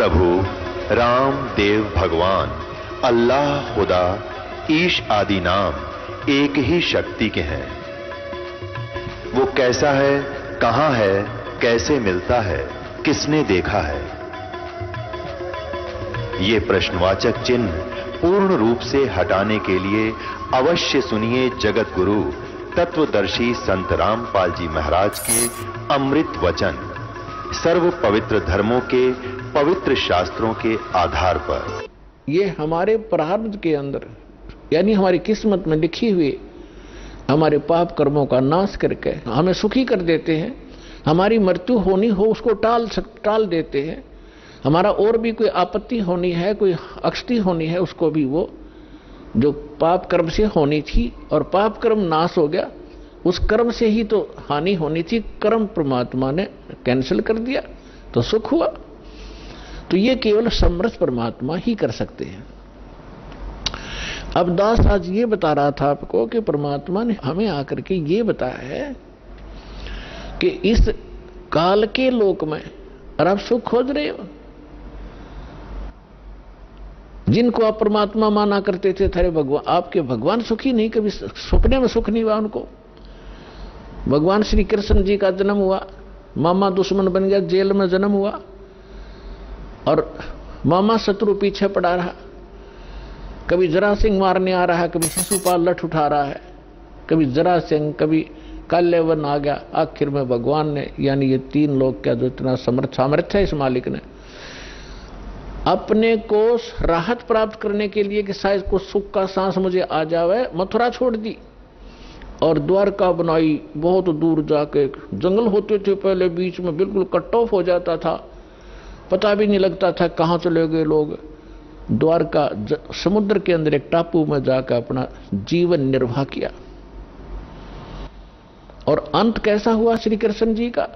प्रभु राम देव भगवान अल्लाह खुदा ईश आदि नाम एक ही शक्ति के हैं। वो कैसा है, कहां है, कैसे मिलता है, किसने देखा है? ये प्रश्नवाचक चिन्ह पूर्ण रूप से हटाने के लिए अवश्य सुनिए जगत गुरु तत्वदर्शी संत रामपाल जी महाराज के अमृत वचन, सर्व पवित्र धर्मों के पवित्र शास्त्रों के आधार पर। ये हमारे प्रारब्ध के अंदर यानी हमारी किस्मत में लिखी हुई हमारे पाप कर्मों का नाश करके हमें सुखी कर देते हैं। हमारी मृत्यु होनी हो उसको टाल देते हैं। हमारा और भी कोई आपत्ति होनी है, कोई अक्षति होनी है, उसको भी वो जो पाप कर्म से होनी थी और पाप कर्म नाश हो गया, उस कर्म से ही तो हानि होनी थी, कर्म परमात्मा ने कैंसिल कर दिया तो सुख हुआ। तो ये केवल समर्थ परमात्मा ही कर सकते हैं। अब दास आज ये बता रहा था आपको कि परमात्मा ने हमें आकर के ये बताया है कि इस काल के लोक में और आप सुख खोज रहे हो। जिनको आप परमात्मा माना करते थे, थारे भगवान, आपके भगवान सुखी नहीं, कभी सपने में सुख नहीं हुआ उनको। भगवान श्री कृष्ण जी का जन्म हुआ, मामा दुश्मन बन गया, जेल में जन्म हुआ और मामा शत्रु पीछे पड़ा रहा। कभी जरासिंह मारने आ रहा है, कभी शिशुपाल लठ उठा रहा है, कभी जरासिंह, कभी काल्यवन आ गया। आखिर में भगवान ने यानी ये तीन लोग का जो इतना सामर्थ्य है इस मालिक ने अपने को राहत प्राप्त करने के लिए कि शायद कुछ सुख का सांस मुझे आ जावे, मथुरा छोड़ दी और द्वारका बनाई। बहुत दूर जाके जंगल होते थे पहले, बीच में बिल्कुल कट ऑफ हो जाता था, पता भी नहीं लगता था कहां चले गए लोग। द्वारका समुद्र के अंदर एक टापू में जाकर अपना जीवन निर्वाह किया। और अंत कैसा हुआ श्री कृष्ण जी का?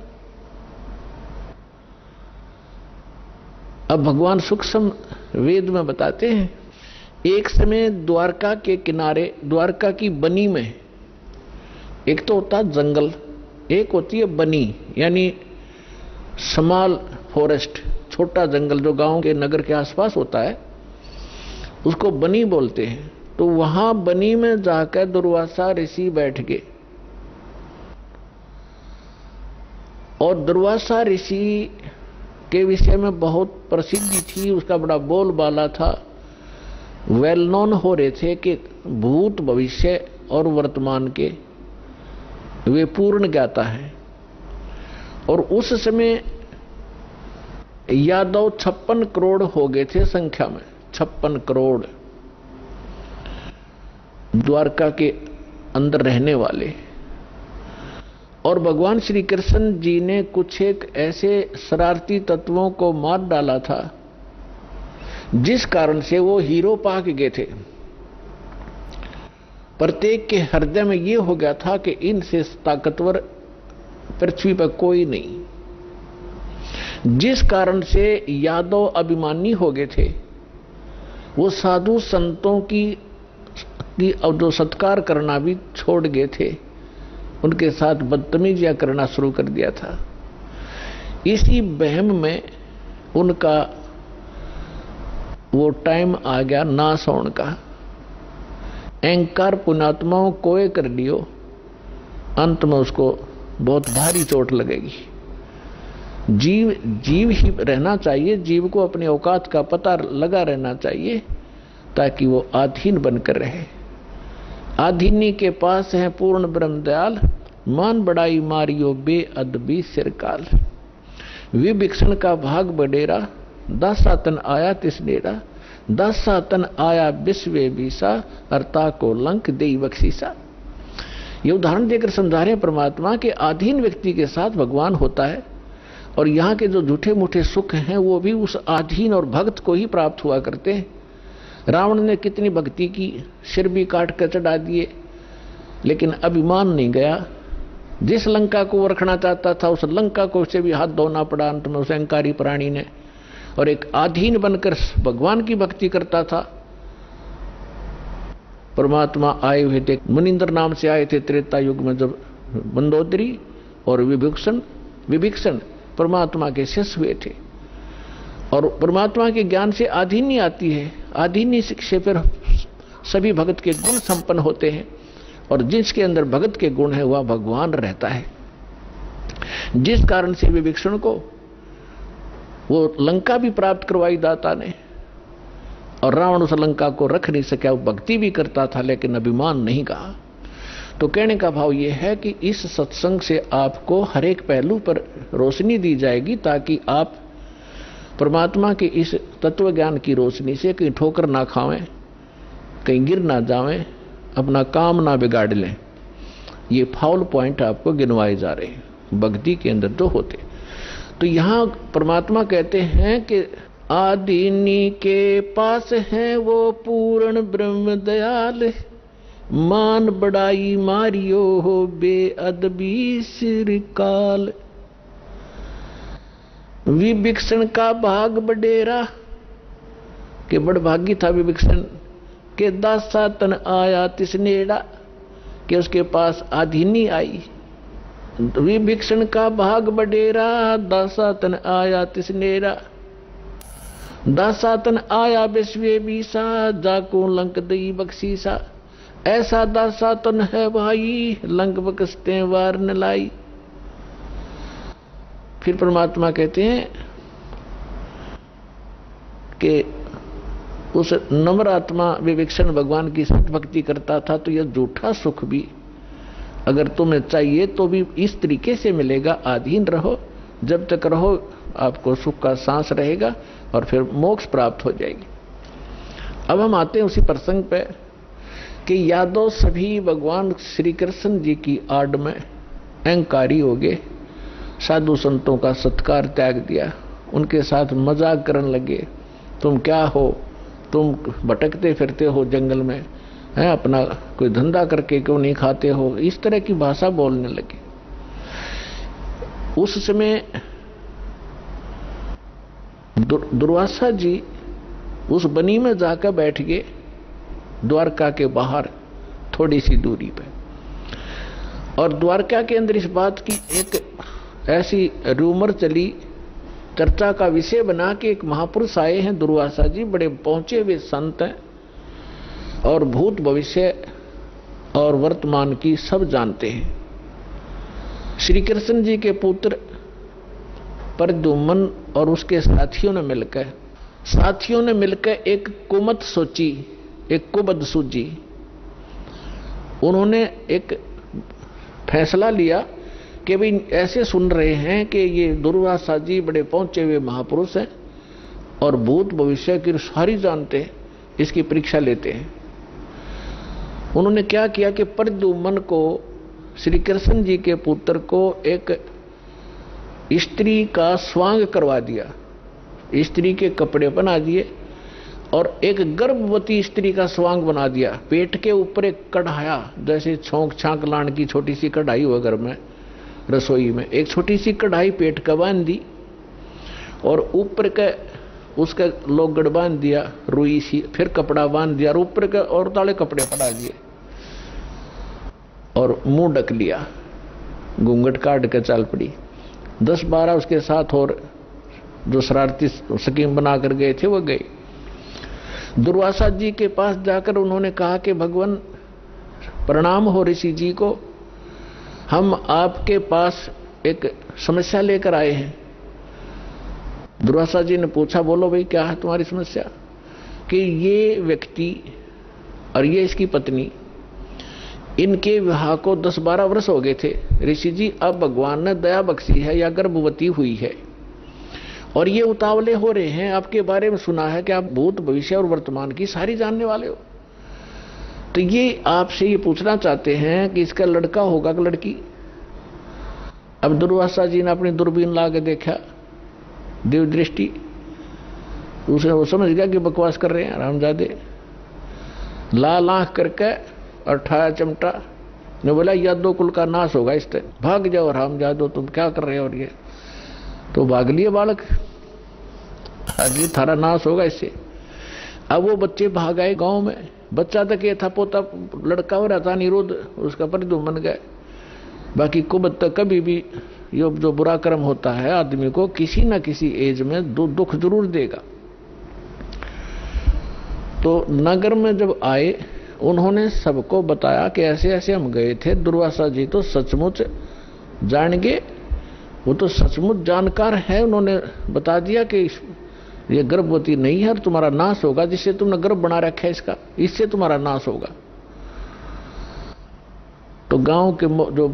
अब भगवान सूक्ष्म वेद में बताते हैं, एक समय द्वारका के किनारे, द्वारका की बनी में, एक तो होता जंगल, एक होती है बनी यानी स्मॉल फॉरेस्ट, छोटा जंगल जो गांव के नगर के आसपास होता है, उसको बनी बोलते हैं। तो वहां बनी में जाकर दुर्वासा ऋषि बैठ गए और दुर्वासा ऋषि के विषय में बहुत प्रसिद्धि थी, उसका बड़ा बोलबाला था। वेल नोन हो रहे थे कि भूत, भविष्य और वर्तमान के वे पूर्ण ज्ञाता है। और उस समय यादव 56 करोड़ हो गए थे संख्या में, 56 करोड़ द्वारका के अंदर रहने वाले। और भगवान श्री कृष्ण जी ने कुछ एक ऐसे शरारती तत्वों को मार डाला था जिस कारण से वो हीरो पाक गए थे। प्रत्येक के हृदय में ये हो गया था कि इनसे ताकतवर पृथ्वी पर कोई नहीं, जिस कारण से यादव अभिमानी हो गए थे। वो साधु संतों की जो सत्कार करना भी छोड़ गए थे, उनके साथ बदतमीजियां करना शुरू कर दिया था। इसी बहम में उनका वो टाइम आ गया नाश होने का। अहंकार पुण्यात्माओं कोय कर लियो, अंत में उसको बहुत भारी चोट लगेगी। जीव ही रहना चाहिए, जीव को अपने औकात का पता लगा रहना चाहिए ताकि वो आधीन बनकर रहे। आधीनी के पास है पूर्ण ब्रह्म दयाल, मान बड़ाई मारियो बेअदबी सिरकाल। विभीषण का भाग बडेरा, दासातन आया तिस डेरा, दासातन आया विश्वे बीसा, अर्ता को लंक देई बख्शीसा। ये उदाहरण देकर समझा रहे परमात्मा के अधीन व्यक्ति के साथ भगवान होता है और यहाँ के जो झूठे मूठे सुख हैं वो भी उस अधीन और भक्त को ही प्राप्त हुआ करते हैं। रावण ने कितनी भक्ति की, सिर भी काट कर चढ़ा दिए, लेकिन अभिमान नहीं गया। जिस लंका को वो रखना चाहता था उस लंका को उसे भी हाथ धोना पड़ा अंत में उस अहंकारी प्राणी ने। और एक अधीन बनकर भगवान की भक्ति करता था। परमात्मा आए हुए थे, मुनिंद्र नाम से आए थे त्रेता युग में, जब मंदोदरी और विभीषण परमात्मा के शिष्य हुए थे। और परमात्मा के ज्ञान से आधीनी आती है। आधीनी से फिर सभी भगत के गुण संपन्न होते हैं, और जिसके अंदर भगत के गुण है वह भगवान रहता है। जिस कारण से विभीषण को वो लंका भी प्राप्त करवाई दाता ने, और रावण उस लंका को रख नहीं सका। वो भक्ति भी करता था लेकिन अभिमान नहीं कहा। तो कहने का भाव यह है कि इस सत्संग से आपको हर एक पहलू पर रोशनी दी जाएगी, ताकि आप परमात्मा के इस तत्व ज्ञान की रोशनी से कहीं ठोकर ना खावें, कहीं गिर ना जावें, अपना काम ना बिगाड़ लें। ये फाउल पॉइंट आपको गिनवाए जा रहे हैं भक्ति के अंदर जो होते। तो यहाँ परमात्मा कहते हैं कि आदीनी के पास है वो पूर्ण ब्रह्म दयाल, मान बड़ाई मारियो हो बेअदबी सिर काल। विभीषण का भाग बडेरा, के बड़भागी था विभीषण, के दासा तन आया तिसनेड़ा, कि उसके पास आधीनी आई। विभीषण का भाग बडेरा, दासा तन आया तिसनेड़ा, दासा तन आया विश्वे बीसा, जाको लंक दई बख्शीसा। ऐसा दासा तन है भाई, लंक बख्शते वार न लाई। फिर परमात्मा कहते हैं कि उस नम्र आत्मा विभीषण भगवान की सत भक्ति करता था, तो यह झूठा सुख भी अगर तुम्हें चाहिए तो भी इस तरीके से मिलेगा। अधीन रहो, जब तक रहो आपको सुख का सांस रहेगा और फिर मोक्ष प्राप्त हो जाएगी। अब हम आते हैं उसी प्रसंग पे कि यादव सभी भगवान श्री कृष्ण जी की आड़ में अहंकारी हो गए, साधु संतों का सत्कार त्याग दिया, उनके साथ मजाक करने लगे। तुम क्या हो, तुम भटकते फिरते हो जंगल में, हैं अपना कोई धंधा करके क्यों नहीं खाते हो, इस तरह की भाषा बोलने लगे। उस समय दुर्वासा जी उस बनी में जाकर बैठ गए, द्वारका के बाहर थोड़ी सी दूरी पे। और द्वारका के अंदर इस बात की एक ऐसी रूमर चली, चर्चा का विषय बना कि एक महापुरुष आए हैं दुर्वासा जी, बड़े पहुंचे हुए संत हैं और भूत भविष्य और वर्तमान की सब जानते हैं। श्री कृष्ण जी के पुत्र प्रद्युम्न और उसके साथियों ने मिलकर एक कुमत सोची, एक कुबद सूझी। उन्होंने एक फैसला लिया कि भाई ऐसे सुन रहे हैं कि ये दुर्वासा जी बड़े पहुंचे हुए महापुरुष हैं और भूत भविष्य की सारी जानते हैं, इसकी परीक्षा लेते हैं। उन्होंने क्या किया कि प्रद्युम्न को, श्री कृष्ण जी के पुत्र को, एक स्त्री का स्वांग करवा दिया, स्त्री के कपड़े बना दिए और एक गर्भवती स्त्री का स्वांग बना दिया। पेट के ऊपर एक कढ़ाया, जैसे छोंक छांक लाने की छोटी सी कढ़ाई हो घर में रसोई में, एक छोटी सी कढ़ाई पेट का बांध दी और ऊपर का उसका लोगड़ बांध दिया रुई सी, फिर कपड़ा बांध दिया और ऊपर का और ताले कपड़े पड़ा दिए और मुंह ढक लिया, घूंघट काट के चल पड़ी। 10-12 उसके साथ और जो शरारती स्कीम बना कर गए थे वो गए। दुर्वासा जी के पास जाकर उन्होंने कहा कि भगवान प्रणाम हो ऋषि जी को, हम आपके पास एक समस्या लेकर आए हैं। दुर्वासा जी ने पूछा, बोलो भाई क्या है तुम्हारी समस्या? कि ये व्यक्ति और ये इसकी पत्नी, इनके विवाह को 10-12 वर्ष हो गए थे ऋषि जी, अब भगवान ने दया बख्शी है या गर्भवती हुई है और ये उतावले हो रहे हैं। आपके बारे में सुना है कि आप भूत भविष्य और वर्तमान की सारी जानने वाले हो, तो ये आपसे ये पूछना चाहते हैं कि इसका लड़का होगा कि लड़की? अब दुर्वासा जी ने अपनी दूरबीन ला के देखा, देव दृष्टि, उसने वो समझ गया कि बकवास कर रहे हैं रामजादे। लाल आंख करके और ठाया चिमटा ने बोला, यादव कुल का नाश होगा इससे, भाग जाओ रामजादो, तुम क्या कर रहे हो? और ये तो भाग लिए बालक, अभी थारा नाश होगा इससे। अब वो बच्चे भाग आए गांव में। बच्चा तक ये था, पोता लड़का हो रहा था, निरोध उसका प्रद्युम्न बन गया। बाकी कुबद तक कभी भी ये जो बुरा कर्म होता है आदमी को किसी न किसी एज में दुख जरूर देगा। तो नगर में जब आए उन्होंने सबको बताया कि ऐसे ऐसे हम गए थे। दुर्वासा जी तो सचमुच जान गए, वो तो सचमुच जानकार है। उन्होंने बता दिया कि ये गर्भवती नहीं है और तुम्हारा नाश होगा, जिससे तुमने गर्भ बना रखा है इसका, इससे तुम्हारा नाश होगा। तो गांव के जो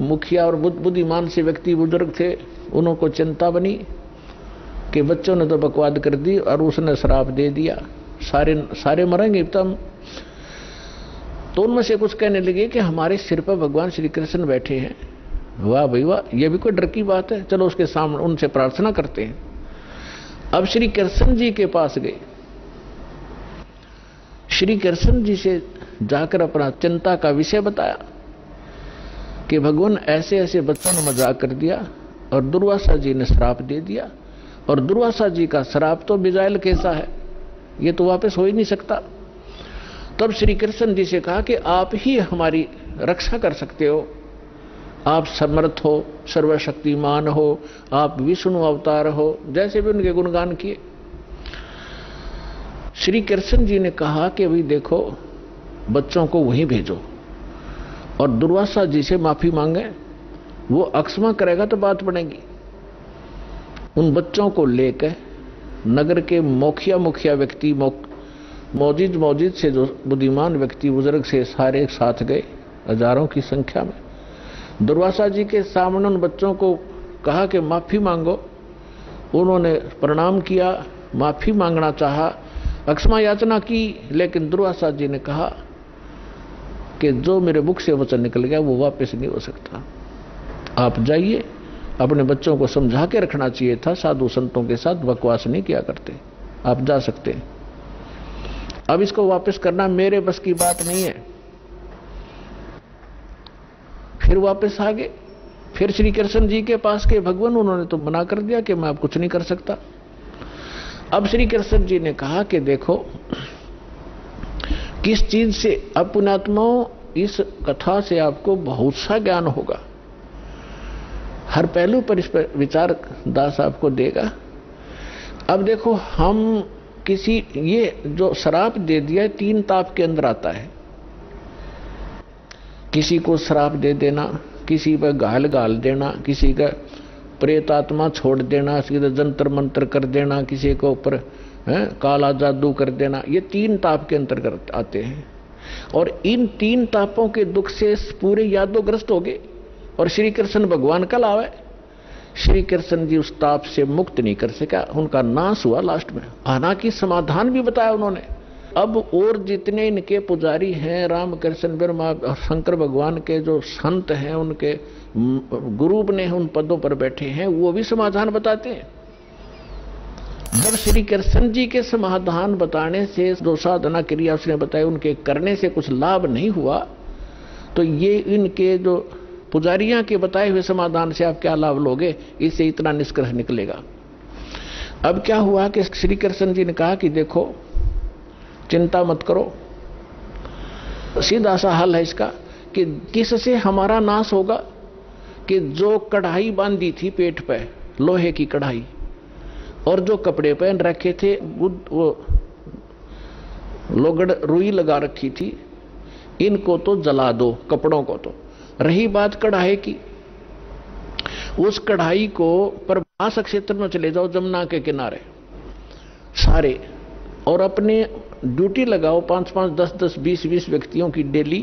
मुखिया और बुद्धिमान से व्यक्ति बुजुर्ग थे, उनको चिंता बनी कि बच्चों ने तो बकवाद कर दी और उसने श्राप दे दिया, सारे मरेंगे तब। तो उनमें से कुछ कहने लगे कि हमारे सिर पर भगवान श्री कृष्ण बैठे हैं। वाह भाई वाह, यह भी कोई डर की बात है, चलो उसके सामने उनसे प्रार्थना करते हैं। अब श्री कृष्ण जी के पास गए। श्री कृष्ण जी से जाकर अपना चिंता का विषय बताया कि भगवान ऐसे ऐसे बच्चों ने मजाक कर दिया और दुर्वासा जी ने श्राप दे दिया, और दुर्वासा जी का श्राप तो मिजाइल कैसा है, ये तो वापस हो ही नहीं सकता। तब श्री कृष्ण जी से कहा कि आप ही हमारी रक्षा कर सकते हो, आप समर्थ हो, सर्वशक्तिमान हो, आप विष्णु अवतार हो, जैसे भी उनके गुणगान किए। श्री कृष्ण जी ने कहा कि अभी देखो बच्चों को वहीं भेजो और दुर्वासा जी से माफी मांगे, वो अक्षमा करेगा तो बात बनेगी। उन बच्चों को लेकर नगर के मुखिया व्यक्ति मौजिद से जो बुद्धिमान व्यक्ति बुजुर्ग से सारे साथ गए, हजारों की संख्या में। दुर्वासा जी के सामने उन बच्चों को कहा कि माफी मांगो। उन्होंने प्रणाम किया, माफी मांगना चाहा, अक्षमा याचना की, लेकिन दुर्वासा जी ने कहा कि जो मेरे मुख से वचन निकल गया वो वापस नहीं हो सकता। आप जाइए, अपने बच्चों को समझा के रखना चाहिए था, साधु संतों के साथ बकवास नहीं किया करते, आप जा सकते हैं। अब इसको वापस करना मेरे बस की बात नहीं है। फिर वापस आ गए, फिर श्री कृष्ण जी के पास के भगवान, उन्होंने तो मना कर दिया कि मैं अब कुछ नहीं कर सकता। अब श्री कृष्ण जी ने कहा कि देखो किस चीज से, अब पुण्यात्माओं इस कथा से आपको बहुत सा ज्ञान होगा, हर पहलू पर इस पर विचार दास आपको देगा। अब देखो हम किसी, ये जो श्राप दे दिया 3 ताप के अंदर आता है। किसी को श्राप दे देना, किसी पर गाल देना, किसी का प्रेत आत्मा छोड़ देना, किसी का जंतर मंत्र कर देना, किसी के ऊपर काला जादू कर देना, ये 3 ताप के अंतर्गत आते हैं। और इन 3 तापों के दुख से पूरे यादोग्रस्त हो गए और श्री कृष्ण भगवान कल आवे। श्री कृष्ण जी उस ताप से मुक्त नहीं कर सका, उनका नाश हुआ लास्ट में। हालांकि समाधान भी बताया उन्होंने। अब और जितने इनके पुजारी हैं, राम कृष्ण ब्रह्मा और शंकर भगवान के जो संत हैं, उनके गुरु ने उन पदों पर बैठे हैं, वो भी समाधान बताते हैं। जब श्री कृष्ण जी के समाधान बताने से, जो साधना क्रिया उसने बताई, उनके करने से कुछ लाभ नहीं हुआ, तो ये इनके जो पुजारियां के बताए हुए समाधान से आप क्या लाभ लोगे, इससे इतना निष्कर्ष निकलेगा। अब क्या हुआ कि श्री कृष्ण जी ने कहा कि देखो चिंता मत करो, सीधा सा हल है इसका कि किससे हमारा नाश होगा, कि जो कढ़ाई बांधी थी पेट पे, लोहे की कढ़ाई, और जो कपड़े पहन रखे थे वो लोगड़ रुई लगा रखी थी, इनको तो जला दो, कपड़ों को तो। रही बात कढ़ाई की, उस कढ़ाई को प्रभास क्षेत्र में चले जाओ, जमुना के किनारे सारे, और अपने ड्यूटी लगाओ 5-5, 10-10, 20-20 व्यक्तियों की डेली,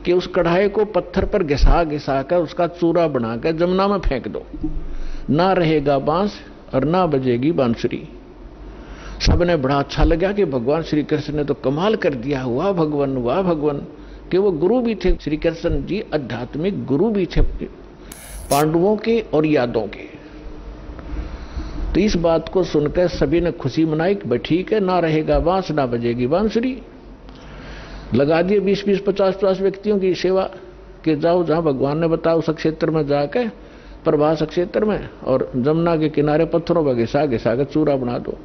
कि उस कढ़ाई को पत्थर पर घिसा कर उसका चूरा बनाकर जमुना में फेंक दो। ना रहेगा बांस और ना बजेगी बांसुरी। सबने बड़ा अच्छा लगा कि भगवान श्री कृष्ण ने तो कमाल कर दिया, वाह भगवान, वाह भगवान। कि वो गुरु भी थे, श्री कृष्ण जी आध्यात्मिक गुरु भी थे पांडवों के और यादों के। तो इस बात को सुनकर सभी ने खुशी मनाई कि ठीक है, ना रहेगा बांस ना बजेगी बांसुरी। लगा दिए 20-20, 50-50 व्यक्तियों की सेवा कि जाओ जहां भगवान ने बताया उस क्षेत्र में जाकर, प्रभास क्षेत्र में, और जमुना के किनारे पत्थरों पर घिसा कर चूरा बना दो।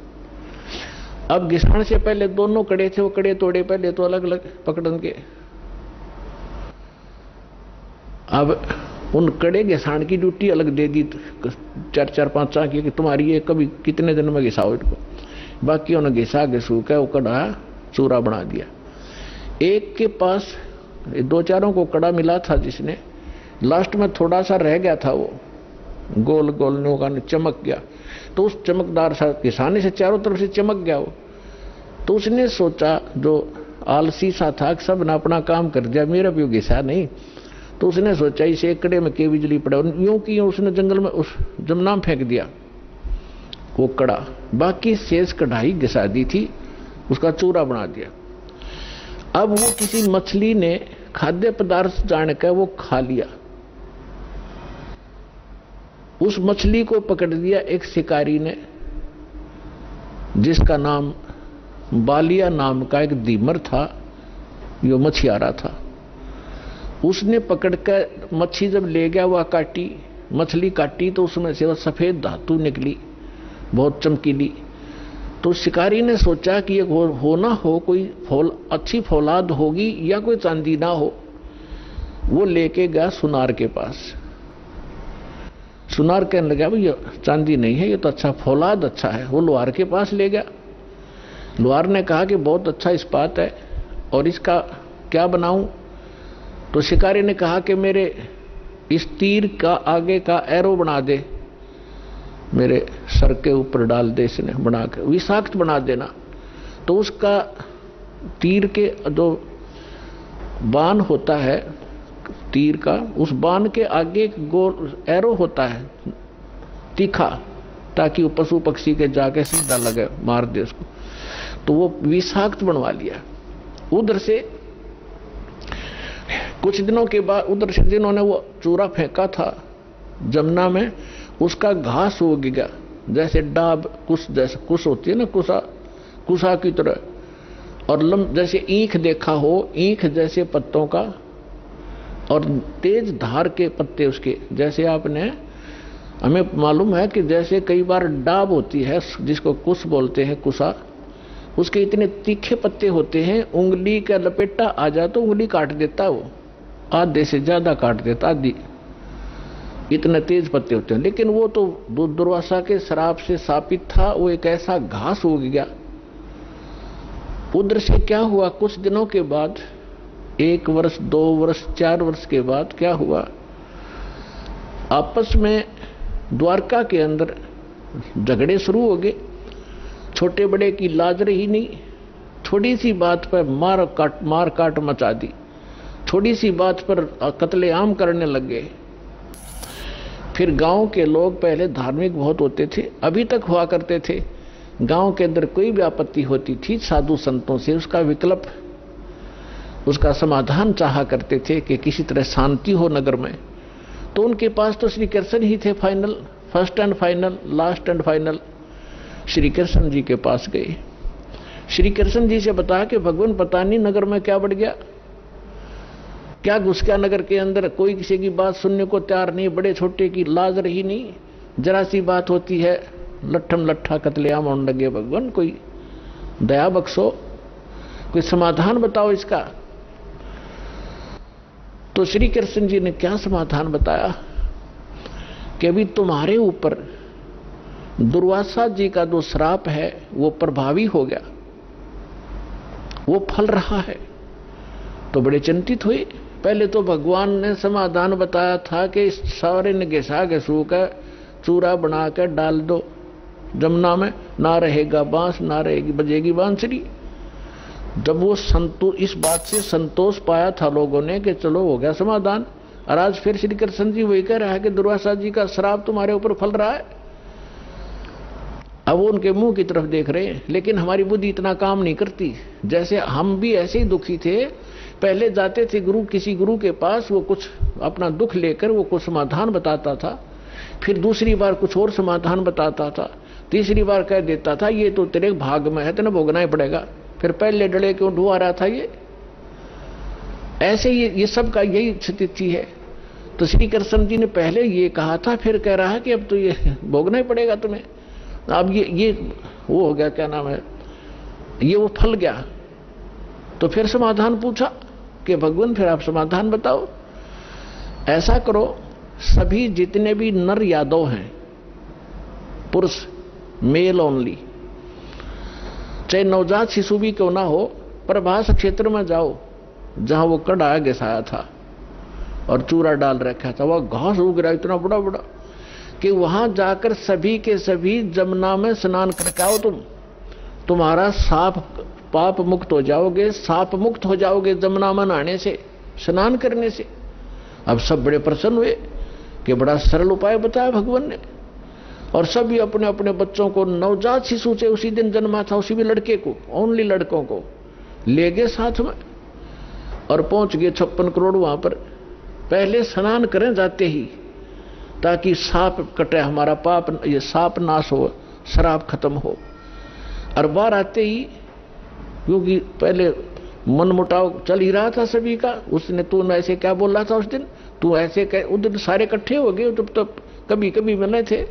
अब घिसाने से पहले दोनों कड़े थे, वो कड़े तोड़े पहले तो अलग अलग पकड़न के। अब उन कड़े घिसाण की ड्यूटी अलग दे दी, 4-4 5 की कि तुम्हारी ये कभी कितने दिन में घिसाओ इनको। बाकी उन्हें घिसा घिसू के वो कड़ा चूरा बना दिया। एक के पास 2-4 को कड़ा मिला था, जिसने लास्ट में थोड़ा सा रह गया था, वो गोल गोल नौका ने चमक गया, तो उस चमकदार सा घिसाने से चारों तरफ से चमक गया वो। तो उसने सोचा, जो आलसी सा था, सब ने अपना काम कर दिया, मेरा भी घिसा नहीं। तो उसने सोचा इस एक कड़े में के बिजली पड़े, यूं की उसने जंगल में उस जमुना में फेंक दिया वो कड़ा। बाकी शेष कढ़ाई घिसा दी थी, उसका चूरा बना दिया। अब वो किसी मछली ने खाद्य पदार्थ जानकर वो खा लिया। उस मछली को पकड़ दिया एक शिकारी ने, जिसका नाम बालिया नाम का एक दीमर था, जो मछियारा था। उसने पकड़कर मच्छी जब ले गया, वह काटी, मछली काटी तो उसमें से वह सफेद धातु निकली, बहुत चमकीली। तो शिकारी ने सोचा कि ये हो ना हो कोई अच्छी फौलाद होगी या कोई चांदी ना हो। वो लेके गया सुनार के पास। सुनार कहने लगा भाई ये चांदी नहीं है, ये तो अच्छा फौलाद अच्छा है। वो लोहार के पास ले गया। लोहार ने कहा कि बहुत अच्छा इस्पात है और इसका क्या बनाऊं। तो शिकारी ने कहा कि मेरे इस तीर का आगे का एरो बना दे, मेरे सर के ऊपर डाल दे, इसने बना के विषाक्त बना देना। तो उसका तीर के जो बाण होता है तीर का, उस बाण के आगे एक गोल एरो होता है तीखा, ताकि वो पशु पक्षी के जाके सीधा लगे, मार दे उसको। तो वो विषाक्त बनवा लिया। उधर से कुछ दिनों के बाद, उधर से जिन्होंने वो चूरा फेंका था जमुना में, उसका घास उग गया, जैसे डाब कुश, जैसे कुश होती है ना, कुशा की तरह, और जैसे ईख देखा हो, ईख जैसे पत्तों का, और तेज धार के पत्ते उसके। जैसे आपने, हमें मालूम है कि जैसे कई बार डाब होती है जिसको कुश बोलते हैं, कुशा, उसके इतने तीखे पत्ते होते हैं, उंगली का लपेटा आ जाए तो उंगली काट देता, वो आधे से ज्यादा काट देता, आधी, इतने तेज पत्ते होते हैं। लेकिन वो तो दुर्वासा के श्राप से शापित था, वो एक ऐसा घास उग गया। उधर से क्या हुआ, कुछ दिनों के बाद, 1 वर्ष 2 वर्ष 4 वर्ष के बाद क्या हुआ, आपस में द्वारका के अंदर झगड़े शुरू हो गए। छोटे बड़े की लाज रही नहीं, थोड़ी सी बात पर मार काट मचा दी, थोड़ी सी बात पर कत्लेआम करने लग गए। फिर गांव के लोग पहले धार्मिक बहुत होते थे, अभी तक हुआ करते थे। गांव के अंदर कोई भी आपत्ति होती थी, साधु संतों से उसका विकल्प, उसका समाधान चाहा करते थे कि किसी तरह शांति हो नगर में। तो उनके पास तो श्री कृष्ण ही थे final, first and final, last and final. Shri Krishna ji के पास गए। श्री कृष्ण जी से बताया कि भगवान पता नहीं नगर में क्या बढ़ गया, क्या घुस गया नगर के अंदर, कोई किसी की बात सुनने को तैयार नहीं, बड़े छोटे की लाज रही नहीं, जरा सी बात होती है लट्ठम लट्ठा कत्लेआम होने लगे। भगवान कोई दया बख्शो, कोई समाधान बताओ इसका। तो श्री कृष्ण जी ने क्या समाधान बताया कि अभी तुम्हारे ऊपर दुर्वासा जी का जो श्राप है वो प्रभावी हो गया, वो फल रहा है। तो बड़े चिंतित हुए। पहले तो भगवान ने समाधान बताया था कि सारे ने घिसा घिसू कर चूरा बना कर डाल दो जमुना में, ना रहेगा बांस, ना रहेगी बजेगी बांसुरी। जब वो इस बात से संतोष पाया था लोगों ने कि चलो हो गया समाधान, और आज फिर श्री कृष्ण जी वही कह रहा है कि दुर्वासा जी का श्राप तुम्हारे ऊपर फल रहा है। अब वो उनके मुंह की तरफ देख रहे हैं, लेकिन हमारी बुद्धि इतना काम नहीं करती। जैसे हम भी ऐसे ही दुखी थे, पहले जाते थे किसी गुरु के पास, वो कुछ अपना दुख लेकर वो कुछ समाधान बताता था, फिर दूसरी बार कुछ और समाधान बताता था, तीसरी बार कह देता था ये तो तेरे भाग में है, तेने भोगना ही पड़ेगा। फिर पहले डले क्यों ढुआ रहा था ये। ऐसे ये सब का यही स्थिति है। तो श्री कृष्ण जी ने पहले ये कहा था, फिर कह रहा है कि अब तो ये भोगना ही पड़ेगा तुम्हें। अब ये वो हो गया, क्या नाम है, ये वो फल गया। तो फिर समाधान पूछा कि भगवान फिर आप समाधान बताओ। ऐसा करो सभी जितने भी नर यादव हैं, पुरुष, मेल ओनली, चाहे नवजात शिशु भी क्यों ना हो, प्रभास क्षेत्र में जाओ जहां वो कड़ा आगे साया था और चूरा डाल रखा था, वह घास उग रहा इतना बड़ा बड़ा कि वहां जाकर सभी के सभी जमुना में स्नान करके आओ, तुम्हारा साप पाप मुक्त हो जाओगे, साप मुक्त हो जाओगे जमुना में नहाने से, स्नान करने से। अब सब बड़े प्रसन्न हुए कि बड़ा सरल उपाय बताया भगवान ने, और सभी अपने अपने बच्चों को, नवजात शिशु से उसी दिन जन्मा था उसी भी लड़के को, ओनली लड़कों को ले गए साथ में और पहुंच गए 56 करोड़ वहां पर। पहले स्नान करें जाते ही, ताकि साप कटे, हमारा पाप, ये साप नाश हो, शराब खत्म हो। और बाहर आते ही, क्योंकि पहले मन मुटाव चल ही रहा था सभी का, उसने तू ऐसे क्या बोल रहा था उस दिन, तू ऐसे उस दिन सारे इकट्ठे हो गए, तो कभी कभी मिले थे।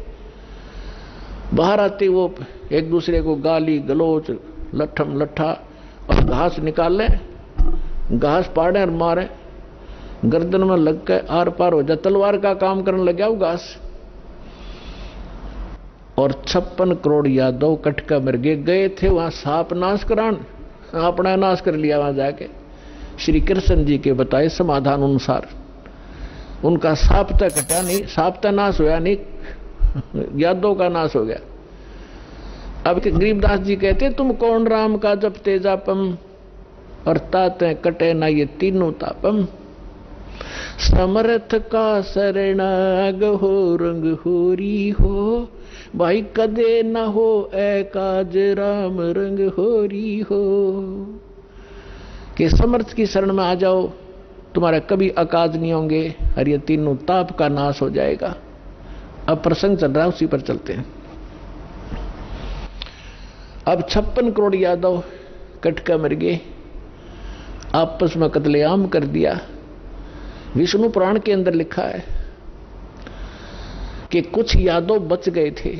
बाहर आते वो एक दूसरे को गाली गलोच, लट्ठम लट्ठा, और घास निकाल ले, घास पाड़े और मारे, गर्दन में लग के आर पार हो जाए, तलवार का काम करने लग गया वो घास। और 56 करोड़ यादव कटका मर गए थे वहां साप नाश करान, अपना नाश कर लिया वहां जाके। श्री कृष्ण जी के बताए समाधान अनुसार उनका साप तक कटा नहीं, साप तक नाश होया नहीं, यादव का नाश हो गया। अब गरीबदास जी कहते, तुम कौन राम का जपते जापम, और ताते कटे ना ये तीनों तापम। समर्थ का शरणाग हो रंग होरी हो, भाई कदे न हो ए काज राम रंग होरी हो। कि समर्थ की शरण में आ जाओ, तुम्हारे कभी अकाज नहीं होंगे, और ये तीनों ताप का नाश हो जाएगा। अब प्रसंग चल रहा है, उसी पर चलते हैं। अब 56 करोड़ यादव कटका मर गए, आपस में कत्लेआम कर दिया। विष्णु पुराण के अंदर लिखा है कि कुछ यादव बच गए थे।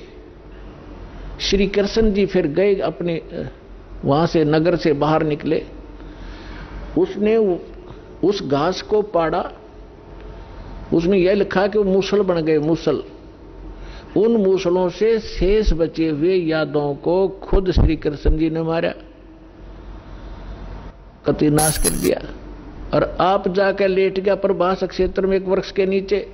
श्री कृष्ण जी फिर गए अपने वहां से, नगर से बाहर निकले, उसने उस घास को पाड़ा, उसमें यह लिखा कि वो मूसल बन गए, मूसल। उन मूसलों से शेष बचे हुए यादवों को खुद श्री कृष्ण जी ने मारा, कति नाश कर दिया। और आप जाकर लेट गया प्रभास क्षेत्र में एक वृक्ष के नीचे।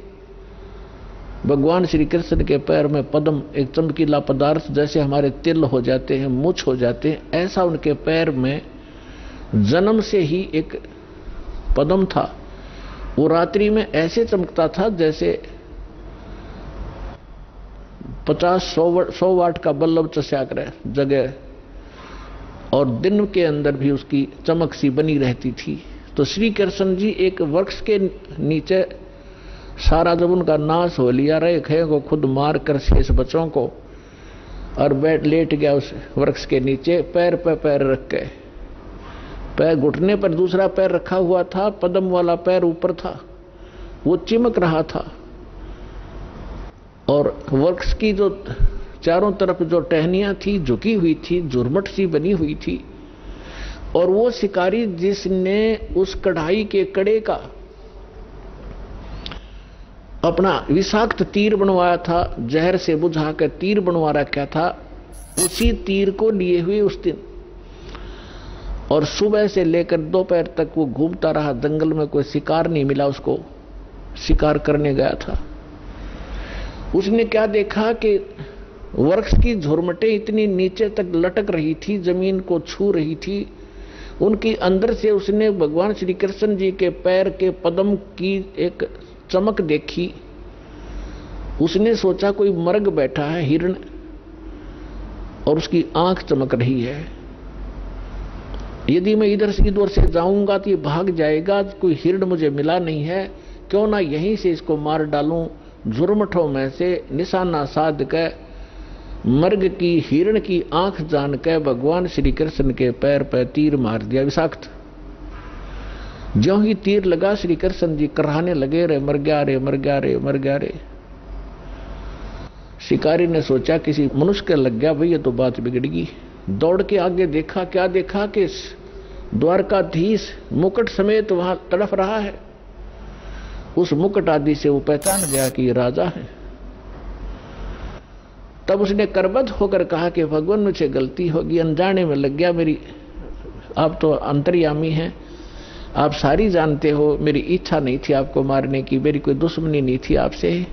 भगवान श्री कृष्ण के पैर में पद्म, एक चमकीला पदार्थ, जैसे हमारे तिल हो जाते हैं, मुछ हो जाते हैं, ऐसा उनके पैर में जन्म से ही एक पद्म था। वो रात्रि में ऐसे चमकता था जैसे 50-100 वाट का बल्ब चस्या करे जगह, और दिन के अंदर भी उसकी चमक सी बनी रहती थी। तो श्री कृष्ण जी एक वृक्ष के नीचे, सारा जब उनका नाश हो लिया, रेखे को खुद मार कर शेष बच्चों को, और बैठ लेट गया उस वृक्ष के नीचे, पैर पे पैर रख के, पैर घुटने पर दूसरा पैर रखा हुआ था, पद्म वाला पैर ऊपर था, वो चिमक रहा था। और वृक्ष की जो चारों तरफ जो टहनियां थी झुकी हुई थी, झुरमट सी बनी हुई थी। और वो शिकारी जिसने उस कढ़ाई के कड़े का अपना विषाक्त तीर बनवाया था, जहर से बुझा कर तीर बनवा रखा था, उसी तीर को लिए हुए उस दिन, और सुबह से लेकर दोपहर तक वो घूमता रहा जंगल में, कोई शिकार नहीं मिला उसको, शिकार करने गया था। उसने क्या देखा कि वृक्ष की झुरमटें इतनी नीचे तक लटक रही थी, जमीन को छू रही थी, उनकी अंदर से उसने भगवान श्री कृष्ण जी के पैर के पद्म की एक चमक देखी। उसने सोचा कोई मर्ग बैठा है, हिरण, और उसकी आंख चमक रही है। यदि मैं इधर से उधर से जाऊंगा तो ये भाग जाएगा, कोई हिरण मुझे मिला नहीं है, क्यों ना यहीं से इसको मार डालूं। झुरमठों में से निशाना साध के मर्ग की हिरण की आंख जान के भगवान श्री कृष्ण के पैर पर तीर मार दिया विषाक्त। ज्यों ही तीर लगा, श्री कृष्ण जी कराहने लगे, रे मर गया रे, मर गया रे, मर गया रे। शिकारी ने सोचा किसी मनुष्य के लग गया, भाई ये तो बात बिगड़गी। दौड़ के आगे देखा, क्या देखा कि द्वारकाधीश मुकुट समेत वहां तड़फ रहा है। उस मुकुट आदि से वो पहचान गया कि ये राजा है। तब उसने करबद्ध होकर कहा कि भगवान मुझसे गलती होगी, अनजाने में लग गया, मेरी आप तो अंतर्यामी हैं, आप सारी जानते हो, मेरी इच्छा नहीं थी आपको मारने की, मेरी कोई दुश्मनी नहीं थी आपसे,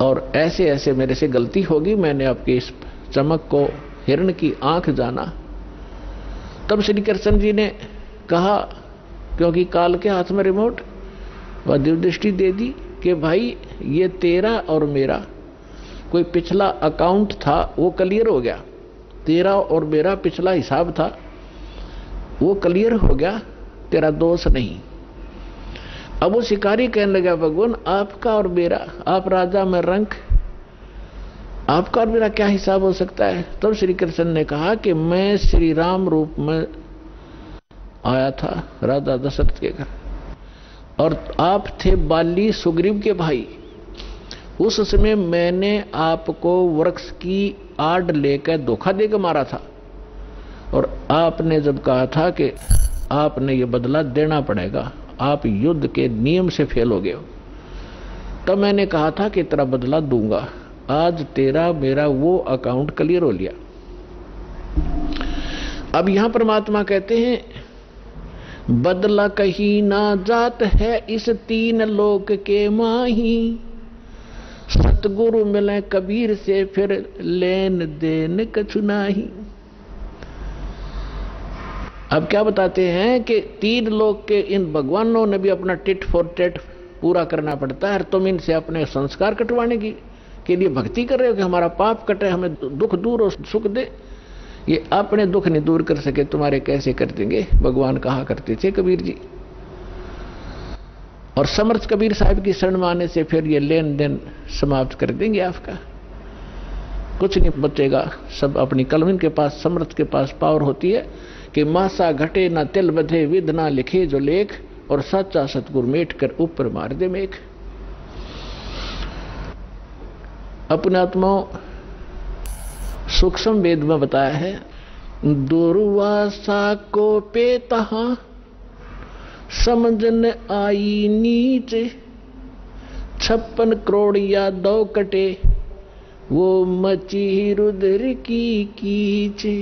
और ऐसे ऐसे मेरे से गलती होगी, मैंने आपके इस चमक को हिरण की आंख जाना। तब श्री कृष्ण जी ने कहा, क्योंकि काल के हाथ में रिमोट, वह दिव्यदृष्टि दे दी कि भाई ये तेरा और मेरा कोई पिछला अकाउंट था, वो क्लियर हो गया, तेरा और मेरा पिछला हिसाब था वो क्लियर हो गया, तेरा दोष नहीं। अब वो शिकारी कहने लगा, भगवान आपका और मेरा, आप राजा में रंक, आपका और मेरा क्या हिसाब हो सकता है। तब श्री कृष्ण ने कहा कि मैं श्री राम रूप में आया था राजा दशरथ के घर, और आप थे बाली सुग्रीव के भाई। उस समय मैंने आपको वृक्ष की आड़ लेकर धोखा देकर मारा था, और आपने जब कहा था कि आपने ये बदला देना पड़ेगा, आप युद्ध के नियम से फेल हो गए हो, तब मैंने कहा था कि तेरा बदला दूंगा। आज तेरा मेरा वो अकाउंट क्लियर हो लिया। अब यहां परमात्मा कहते हैं, बदला कहीं ना जात है इस तीन लोक के माही, सतगुरु मिले कबीर से फिर लेन देन कछु नाही। अब क्या बताते हैं कि तीन लोक के इन भगवानों ने भी अपना टिट फॉर टेट पूरा करना पड़ता है। तुम इनसे अपने संस्कार कटवाने के लिए भक्ति कर रहे हो कि हमारा पाप कटे, हमें दुख दूर और सुख दे। ये अपने दुख नहीं दूर कर सके, तुम्हारे कैसे कर देंगे, भगवान कहा करते थे कबीर जी। और समर्थ कबीर साहब की शरण में आने से फिर ये लेन देन समाप्त कर देंगे, आपका कुछ नहीं बचेगा। सब अपनी कलम, इनके पास समर्थ के पास पावर होती है कि मासा घटे ना तिल बधे, विद ना लिखे जो लेख, और सच्चा सतगुर मेट कर ऊपर मार दे मेघ। अपने आत्माओं सूक्ष्म वेद में बताया है, दुर्वासा को पे तहा समझन आई नीचे, 56 करोड़ या 2 कटे वो मची रुद्र की कीचे।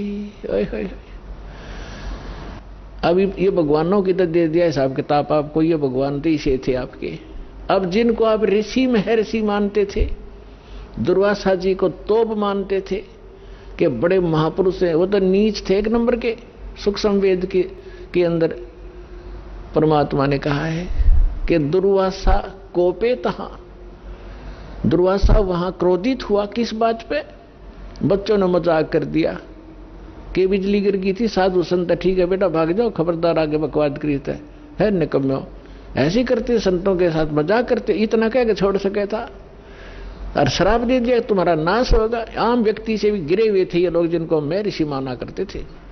अब ये भगवानों की तो दे दिया हिसाब किताब आपको, ये भगवान तो इसे थे आपके। अब जिनको आप ऋषि महर्षि मानते थे, दुर्वासा जी को तोप मानते थे कि बड़े महापुरुष हैं, वो तो नीच थे एक नंबर के। सूक्ष्म वेद के अंदर परमात्मा ने कहा है कि दुर्वासा कोपे तहा, दुर्वासा वहां क्रोधित हुआ। किस बात पे? बच्चों ने मजाक कर दिया कि बिजली गिर गई थी, साधु संत ठीक है बेटा भाग जाओ, खबरदार आगे बकवाद करीत है निकम्यो। ऐसे करते संतों के साथ मजाक करते, इतना कह के छोड़ सके था, और शराब दे दिया तुम्हारा नाश होगा। आम व्यक्ति से भी गिरे हुए थे ये लोग, जिनको मैं ऋषि माना करते थे।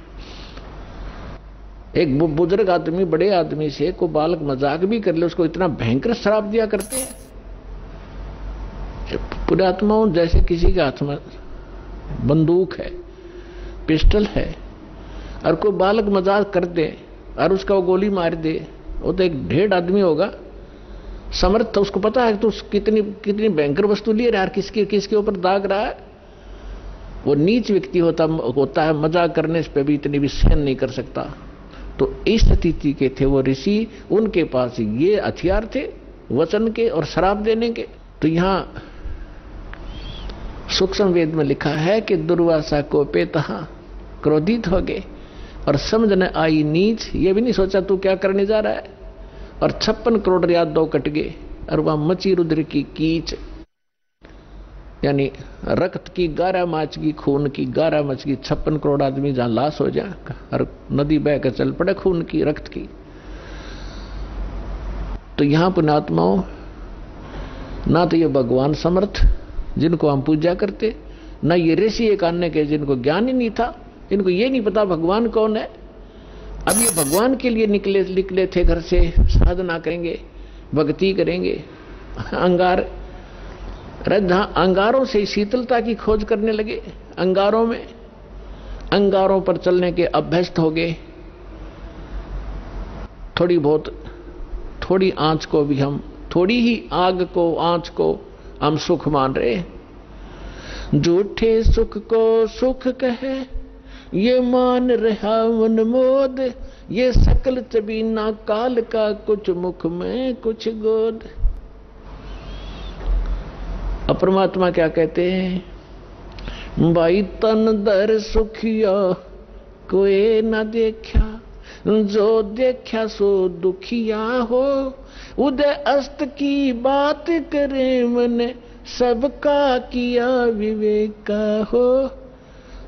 एक बुजुर्ग आदमी बड़े आदमी से को बालक मजाक भी कर ले, उसको इतना भयंकर शराब दिया करते हैं। पुरात्माओं, जैसे किसी के हाथ में बंदूक है, पिस्टल है, और कोई बालक मजाक कर दे और उसका वो गोली मार दे, वो तो एक ढेर आदमी होगा समर्थ, उसको पता है तो कितनी भयंकर वस्तु लिए यार, किसके ऊपर दाग रहा है। वो नीच व्यक्ति होता है, मजाक करने पे भी इतनी भी सहन नहीं कर सकता। तो इस स्थिति के थे वो ऋषि, उनके पास ये हथियार थे वचन के और शराब देने के। तो यहाँ सूक्ष्म वेद में लिखा है कि दुर्वासा को पे तहा क्रोधित हो गए और समझ न आई नीच, ये भी नहीं सोचा तू क्या करने जा रहा है, और 56 करोड़ या 2 कट गए, और वह मची रुद्र की कीच, यानी रक्त की 11 माच की, खून की 11 मच की, 56 करोड़ आदमी जहां लाश हो जाए और नदी बह कर चल पड़े खून की, रक्त की। तो यहां पुण्यात्माओं, ना तो ये भगवान समर्थ जिनको हम पूजा करते, ना ये ऋषि एक अन्य के जिनको ज्ञान ही नहीं था, इनको ये नहीं पता भगवान कौन है। अब ये भगवान के लिए निकले थे घर से, साधना करेंगे, भक्ति करेंगे, अंगारों से शीतलता की खोज करने लगे। अंगारों पर चलने के अभ्यस्त हो गए। थोड़ी आंच को भी हम, थोड़ी ही आग को, आंच को हम सुख मान रहे। झूठे सुख को सुख कहे, ये मान रहा मन मोद, ये सकल चबीना काल का, कुछ मुख में कुछ गोद। परमात्मा क्या कहते हैं, भाई तन दर सुखिया कोई न देखा, जो देखा सो दुखिया हो। उदय अस्त की बात करे मन, सबका किया विवेका हो,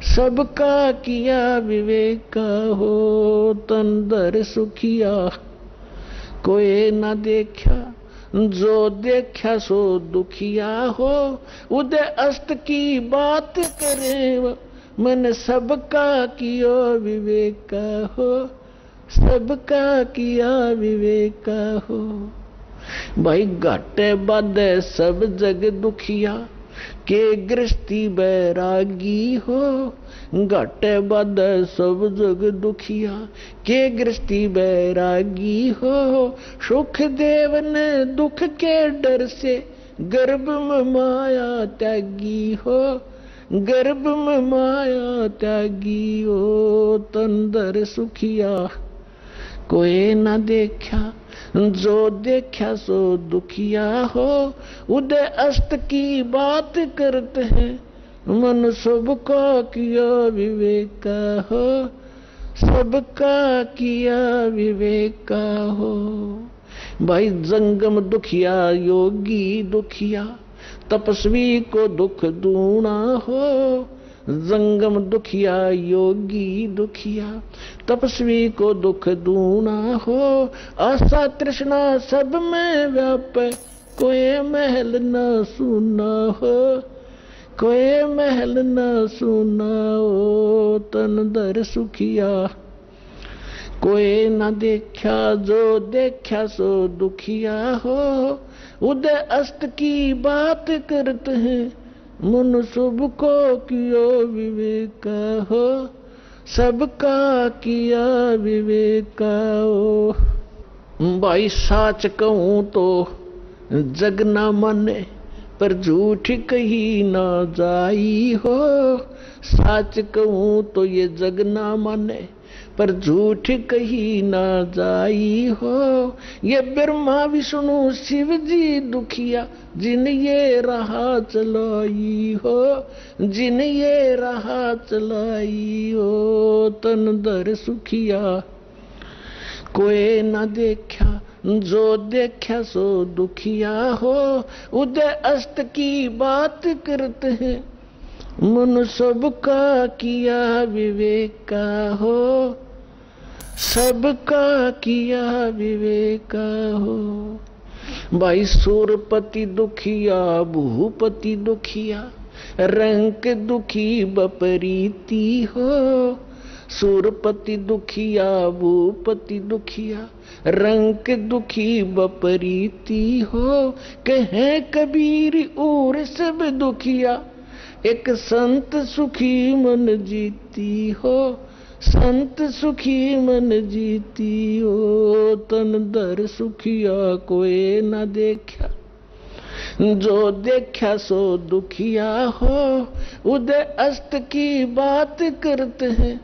सबका किया विवेका हो। तन दर सुखिया कोई न देखा, जो देखा सो दुखिया हो। उदय अस्त की बात करे मन, सबका किया विवेका हो, सबका किया विवेका हो। भाई घाटे बाधे सब जग दुखिया, के गृहस्थी बैरागी हो। घाटे बाधे सब जग दुखिया, के गृहस्थी बैरागी हो। सुख देव ने दुख के डर से, गर्भ में माया त्यागी हो, गर्भ में माया त्यागी हो। तन दर सुखिया कोई न देखा, जो देखा सो दुखिया हो। उदय अस्त की बात करते हैं, मन सबका किया विवेका हो, सबका किया विवेका हो। भाई जंगम दुखिया योगी दुखिया, तपस्वी को दुख दूना हो। जंगम दुखिया योगी दुखिया, तपस्वी को दुख दूना हो। आशा तृष्णा सब में व्यापे, कोई महल न सुना हो, कोई महल न सुना हो। तन दर सुखिया कोई न देखा, जो देखा सो दुखिया हो। उदय अस्त की बात करते हैं, मन सबको किया विवेका हो, सबका किया विवेका हो। भाई साच कहूं तो जग ना माने, पर झूठ कही ना जाई हो। साच कहूं तो ये जग ना माने, पर झूठ कही ना जाई हो। ये ब्रह्मा विष्णु शिव जी दुखिया, जिन ये राह चलाई हो, जिन ये राह चलाई हो। तन दर सुखिया कोई न देखा, जो देखा सो दुखिया हो। उदय अस्त की बात करते हैं, मन सबका किया विवेका हो, सबका किया विवेका हो। भाई सूरपति दुखिया भूपति दुखिया, रंक दुखी बपरीती हो। सूरपति दुखिया भूपति दुखिया, रंक दुखी बपरीती हो। कहे कबीर और सब दुखिया, एक संत सुखी मन जीती हो, संत सुखी मन जीती हो। तन दर सुखिया कोई न देखा, जो देखा सो दुखिया हो। उदय अस्त की बात करते हैं,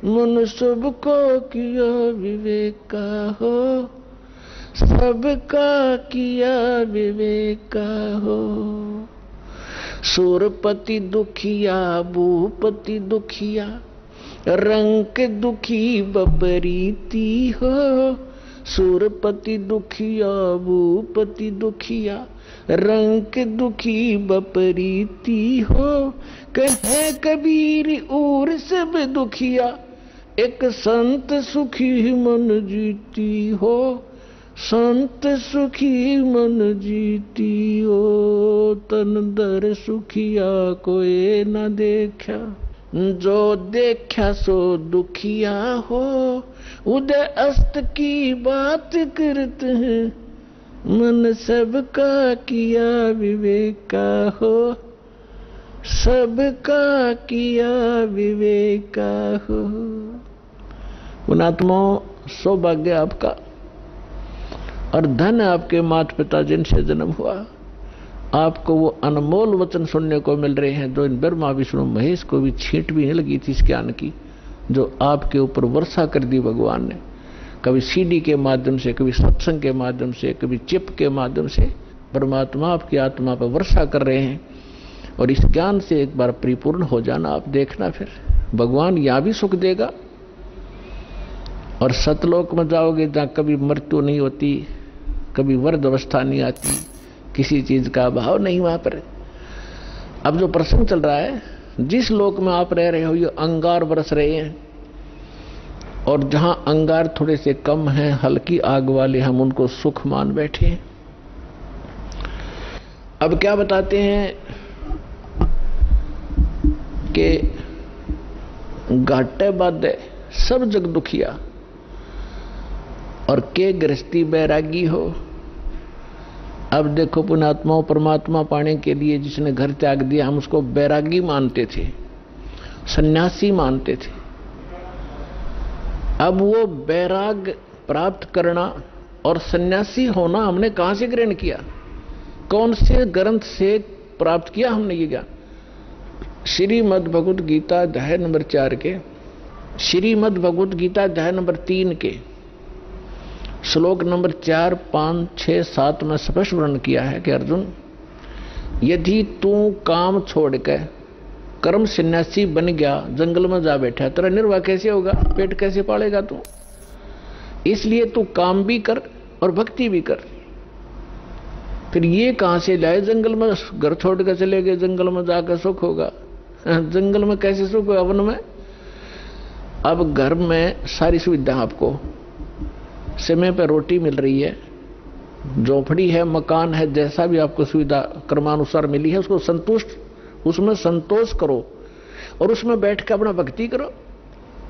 मन सबको किया विवेका हो, सबका किया विवेका हो। सूरपति दुखिया भूपति दुखिया, रंक दुखी बपरीती हो। सूरपति दुखिया भूपति दुखिया, रंक दुखी बपरीती हो। कहे कबीर और सब दुखिया, एक संत सुखी मन जीती हो, संत सुखी मन जीती हो। तन दर सुखिया कोई न देखा, जो देखा सो दुखिया हो। उदय अस्त की बात करते हैं, मन सबका किया विवेका हो, सबका किया विवेका हो। पुणात्मा सौभाग्य आपका, और धन आपके माता पिता जिनसे जन्म हुआ, आपको वो अनमोल वचन सुनने को मिल रहे हैं जो इन ब्रह्मा विष्णु महेश को भी छींट भी नहीं लगी थी इस ज्ञान की, जो आपके ऊपर वर्षा कर दी भगवान ने, कभी सीडी के माध्यम से, कभी सत्संग के माध्यम से, कभी चिप के माध्यम से परमात्मा आपकी आत्मा पर वर्षा कर रहे हैं। और इस ज्ञान से एक बार परिपूर्ण हो जाना, आप देखना फिर भगवान यहां भी सुख देगा और सतलोक में जाओगे जहां कभी मृत्यु नहीं होती, कभी वृद्ध अवस्था नहीं आती, किसी चीज का अभाव नहीं वहां पर। अब जो प्रसंग चल रहा है, जिस लोक में आप रह रहे हो ये अंगार बरस रहे हैं, और जहां अंगार थोड़े से कम हैं, हल्की आग वाले, हम उनको सुख मान बैठे हैं। अब क्या बताते हैं कि घाटे बाधे सब जग दुखिया और के गृहस्थी बैरागी हो। अब देखो पुण्यात्माओं, परमात्मा पाने के लिए जिसने घर त्याग दिया, हम उसको बैरागी मानते थे, सन्यासी मानते थे। अब वो बैराग प्राप्त करना और सन्यासी होना हमने कहां से ग्रहण किया, कौन से ग्रंथ से प्राप्त किया हमने ये ज्ञान? श्रीमद् भगवत गीता अध्याय नंबर 4 के, श्रीमद् भगवत गीता अध्याय नंबर 3 के श्लोक नंबर 4, 5, 6, 7 में स्पष्ट वर्णन किया है कि अर्जुन, यदि तू काम छोड़कर कर्म सन्यासी बन गया, जंगल में जा बैठा, तेरा निर्वाह कैसे होगा, पेट कैसे पालेगा तू? इसलिए तू काम भी कर और भक्ति भी कर। फिर ये कहां से लाए, जंगल में घर छोड़कर चले गए, जंगल में जाकर सुख होगा? जंगल में कैसे सुख होगा, वन में? अब घर में सारी सुविधा आपको समय पर रोटी मिल रही है, झोपड़ी है, मकान है, जैसा भी आपको सुविधा कर्मानुसार मिली है उसको उसमें संतोष करो और उसमें बैठ कर अपना भक्ति करो।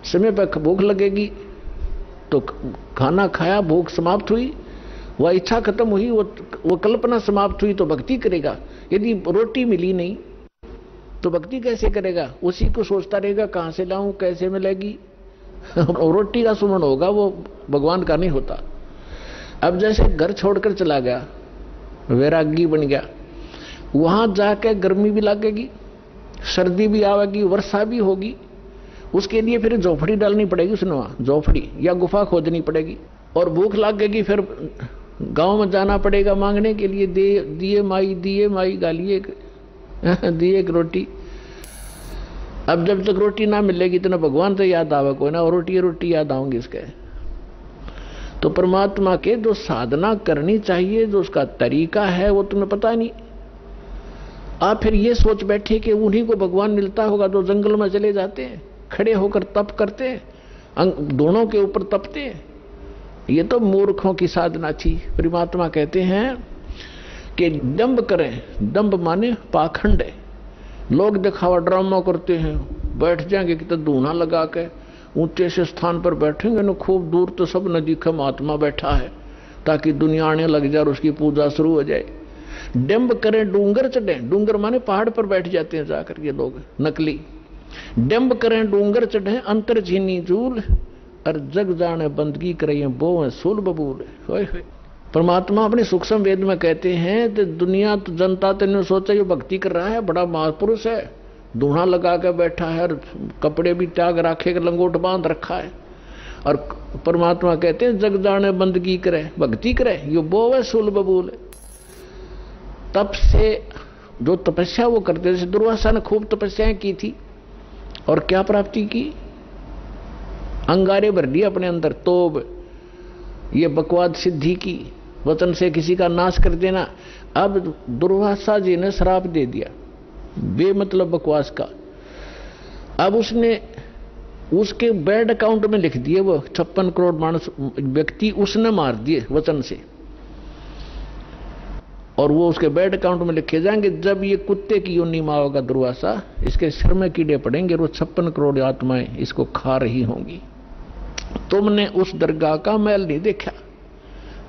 समय पर भूख लगेगी तो खाना खाया, भूख समाप्त हुई, वह इच्छा खत्म हुई, वो कल्पना समाप्त हुई तो भक्ति करेगा। यदि रोटी मिली नहीं तो भक्ति कैसे करेगा? उसी को सोचता रहेगा कहां से लाऊं, कैसे मिलेगी। रोटी का सुमन होगा, वो भगवान का नहीं होता। अब जैसे घर छोड़कर चला गया, वैरागी बन गया, वहां जाकर गर्मी भी लगेगी, सर्दी भी आवेगी, वर्षा भी होगी, उसके लिए फिर झोपड़ी डालनी पड़ेगी, उसने वहां झोपड़ी या गुफा खोदनी पड़ेगी। और भूख लगेगी, फिर गांव में जाना पड़ेगा मांगने के लिए, दिए माई गालिए दिए एक रोटी। अब जब तक रोटी ना मिलेगी तो ना भगवान से याद आवे कोई ना, और रोटी याद आऊंगी इसके। तो परमात्मा के जो साधना करनी चाहिए, जो उसका तरीका है, वो तुम्हें पता नहीं। आप फिर ये सोच बैठे कि उन्हीं को भगवान मिलता होगा जो जंगल में चले जाते हैं, खड़े होकर तप करते हैं, दोनों के ऊपर तपते हैं। ये तो मूर्खों की साधना थी। परमात्मा कहते हैं कि दंभ करें, दंभ माने पाखंड है। लोग दिखावा ड्रामा करते हैं, बैठ जाएंगे कि तो धूना लगा के ऊंचे से स्थान पर बैठेंगे ना, खूब दूर तो सब न दिखे महात्मा बैठा है, ताकि दुनिया आने लग जाए और उसकी पूजा शुरू हो जाए। डंब करें, डूंगर चढ़े, डूंगर माने पहाड़ पर बैठ जाते हैं जाकर ये लोग नकली। डंब करें डूंगर चढ़े, अंतर झीनी झूल, और जग जाने बंदगी करें बो सूल बबूल। परमात्मा अपने सूक्ष्म वेद में कहते हैं कि दुनिया तो जनता तो सोचा ये भक्ति कर रहा है, बड़ा महापुरुष है, दूल्हा लगा के बैठा है और कपड़े भी त्याग रखे, लंगोट बांध रखा है। और परमात्मा कहते हैं जग जाने बंदगी करे, भक्ति करे, ये बोवे सूल बबूल। तप से जो तपस्या वो करते, जैसे दुर्वासा ने खूब तपस्याएं की थी और क्या प्राप्ति की, अंगारे भर दिए अपने अंदर, तोब ये बकवाद सिद्धि की, वचन से किसी का नाश कर देना। अब दुर्वासा जी ने श्राप दे दिया बेमतलब बकवास का। अब उसने उसके बैड अकाउंट में लिख दिए, वो 56 करोड़ मानस व्यक्ति उसने मार दिए वचन से, और वो उसके बैड अकाउंट में लिखे जाएंगे। जब ये कुत्ते की योनि में होगा दुर्वासा, इसके सिर में कीड़े पड़ेंगे, वो 56 करोड़ आत्माएं इसको खा रही होंगी। तुमने उस दरगाह का मैल नहीं देखा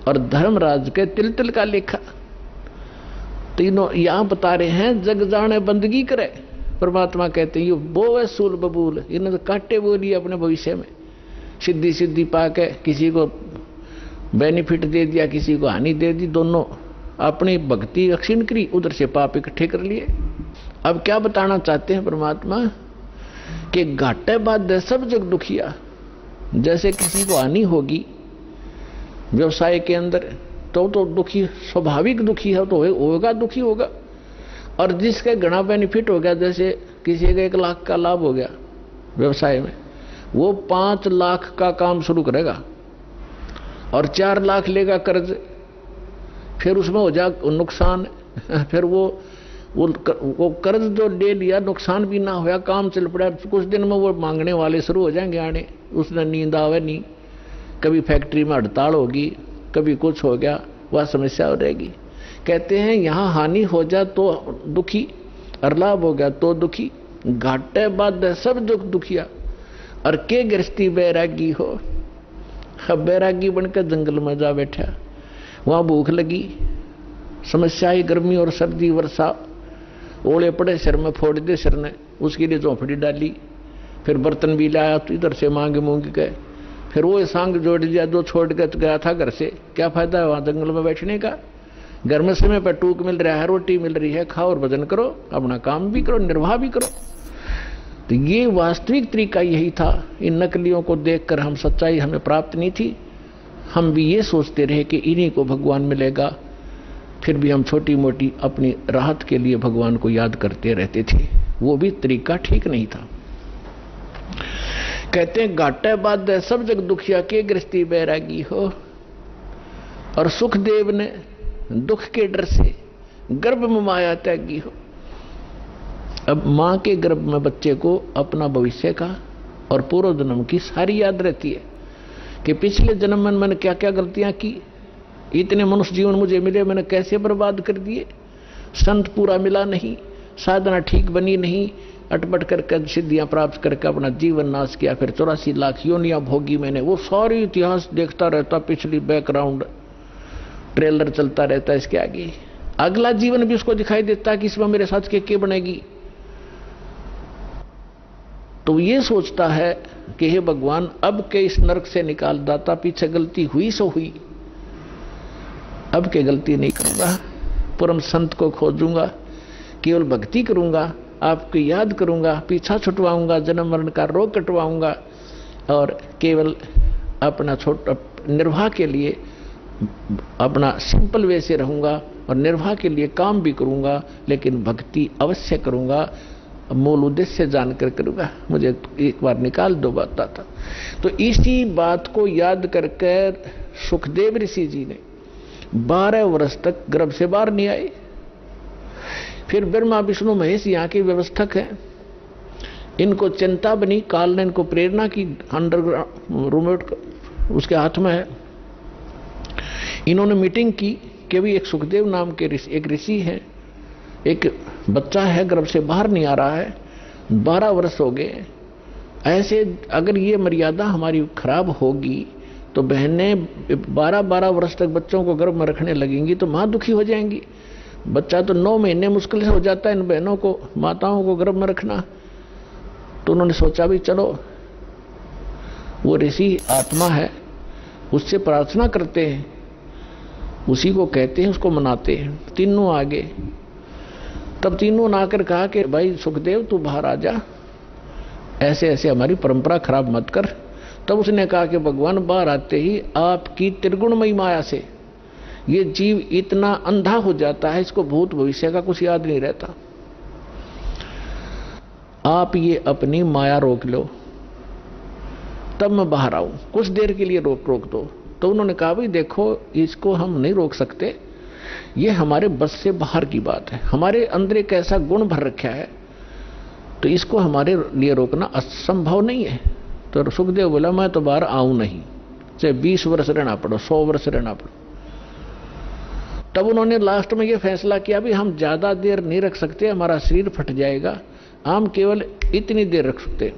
और धर्मराज के तिल तिल का लिखा। तीनों यहां बता रहे हैं जग जाने बंदगी करे। परमात्मा कहते हैं ये बोवे सूल बबूल, इन्होंने तो काटे बोली अपने भविष्य में, सिद्धि पा के किसी को बेनिफिट दे दिया, किसी को हानि दे दी, दोनों अपनी भक्ति क्षीण करी, उधर से पाप इकट्ठे कर लिए। अब क्या बताना चाहते हैं परमात्मा कि घाटे बाध्य सब जग दुखिया। जैसे किसी को हानि होगी व्यवसाय के अंदर तो दुखी, स्वाभाविक दुखी है, तो होगा, दुखी होगा। और जिसके घना बेनिफिट हो गया, जैसे किसी का 1 लाख का लाभ हो गया व्यवसाय में, वो 5 लाख का काम शुरू करेगा और 4 लाख लेगा कर्ज, फिर उसमें हो जा नुकसान। फिर वो कर्ज जो ले लिया, नुकसान भी ना होया, काम चल पड़ा, कुछ दिन में वो मांगने वाले शुरू हो जाएंगे आने, उसने नींद आवे नहीं, कभी फैक्ट्री में हड़ताल होगी, कभी कुछ हो गया, वह समस्या हो रहेगी। कहते हैं यहाँ हानि हो जाए तो दुखी और लाभ हो गया तो दुखी, घाटे बाद सब दुखिया। और के गृहस्थी बैरागी हो, अब बैरागी बनकर जंगल में जा बैठा, वहां भूख लगी, समस्या आई, गर्मी और सर्दी, वर्षा, ओले पड़े, सिर में फोड़ दे सिर ने, उसके लिए झोंपड़ी डाली, फिर बर्तन भी लाया तो इधर से मांग गए, फिर वो सांग जोड़ दिया जो छोड़ के गया था घर से। क्या फायदा है वहां जंगल में बैठने का? घर में समय पर टूक मिल रहा है, रोटी मिल रही है, खाओ और भजन करो, अपना काम भी करो, निर्वाह भी करो। तो ये वास्तविक तरीका यही था। इन नकलियों को देखकर हम सच्चाई हमें प्राप्त नहीं थी, हम भी ये सोचते रहे कि इन्हीं को भगवान मिलेगा, फिर भी हम छोटी मोटी अपनी राहत के लिए भगवान को याद करते रहते थे। वो भी तरीका ठीक नहीं था। कहते हैं घाटे बाद सब जग दुखिया, के गृहस्थी बैरागी हो। और सुखदेव ने दुख के डर से गर्भ में माया त्यागी हो। अब मां के गर्भ में बच्चे को अपना भविष्य का और पूर्व जन्म की सारी याद रहती है कि पिछले जन्म में मैंने क्या क्या गलतियां की, इतने मनुष्य जीवन मुझे मिले, मैंने कैसे बर्बाद कर दिए, संत पूरा मिला नहीं, साधना ठीक बनी नहीं, अटपट करके सिद्धियां प्राप्त करके अपना जीवन नाश किया, फिर 84 लाख योनियां भोगी मैंने। वो सारी इतिहास देखता रहता, पिछली बैकग्राउंड ट्रेलर चलता रहता है इसके आगे, अगला जीवन भी उसको दिखाई देता है कि इसमें मेरे साथ क्या बनेगी। तो ये सोचता है कि हे भगवान, अब के इस नरक से निकाल दाता, पीछे गलती हुई सो हुई, अब के गलती नहीं करूंगा, परम संत को खोजूंगा, केवल भक्ति करूंगा, आपकी याद करूंगा, पीछा छुटवाऊंगा, जन्म मरण का रोग कटवाऊंगा और केवल अपना छोटा निर्वाह के लिए अपना सिंपल वे से रहूंगा और निर्वाह के लिए काम भी करूंगा, लेकिन भक्ति अवश्य करूंगा, मूल उद्देश्य जानकर करूंगा, मुझे एक बार निकाल दो बात था। तो इसी बात को याद करके सुखदेव ऋषि जी ने 12 वर्ष तक गर्भ से बाहर नहीं आए। फिर ब्रह्मा विष्णु महेश यहाँ के व्यवस्थक हैं, इनको चिंता बनी, काल ने इनको प्रेरणा की, अंडरग्राउंड रिमोट उसके हाथ में है। इन्होंने मीटिंग की कि भी एक सुखदेव नाम के एक ऋषि है, एक बच्चा है गर्भ से बाहर नहीं आ रहा है, 12 वर्ष हो गए, ऐसे अगर ये मर्यादा हमारी खराब होगी तो बहनें 12-12 वर्ष तक बच्चों को गर्भ में रखने लगेंगी तो माँ दुखी हो जाएंगी। बच्चा तो 9 महीने मुश्किल से हो जाता है इन बहनों को, माताओं को गर्भ में रखना। तो उन्होंने सोचा भी चलो वो ऋषि आत्मा है, उससे प्रार्थना करते हैं, उसी को कहते हैं, उसको मनाते हैं। तीनों आगे, तब तीनों ने आकर कहा कि भाई सुखदेव तू बाहर आ जा, ऐसे ऐसे हमारी परंपरा खराब मत कर। तब उसने कहा कि भगवान बाहर आते ही आपकी त्रिगुणमयी माया से ये जीव इतना अंधा हो जाता है, इसको भूत भविष्य का कुछ याद नहीं रहता, आप ये अपनी माया रोक लो, तब मैं बाहर आऊं, कुछ देर के लिए रोक दो। तो उन्होंने कहा भाई देखो इसको हम नहीं रोक सकते, ये हमारे बस से बाहर की बात है, हमारे अंदर एक ऐसा गुण भर रखा है तो इसको हमारे लिए रोकना असंभव नहीं है। तो सुखदेव बोला मैं तो बाहर आऊं नहीं, चाहे 20 वर्ष रहना पड़ो, 100 वर्ष रहना पड़ो। तब उन्होंने लास्ट में ये फैसला किया भी हम ज्यादा देर नहीं रख सकते, हमारा शरीर फट जाएगा, हम केवल इतनी देर रख सकते,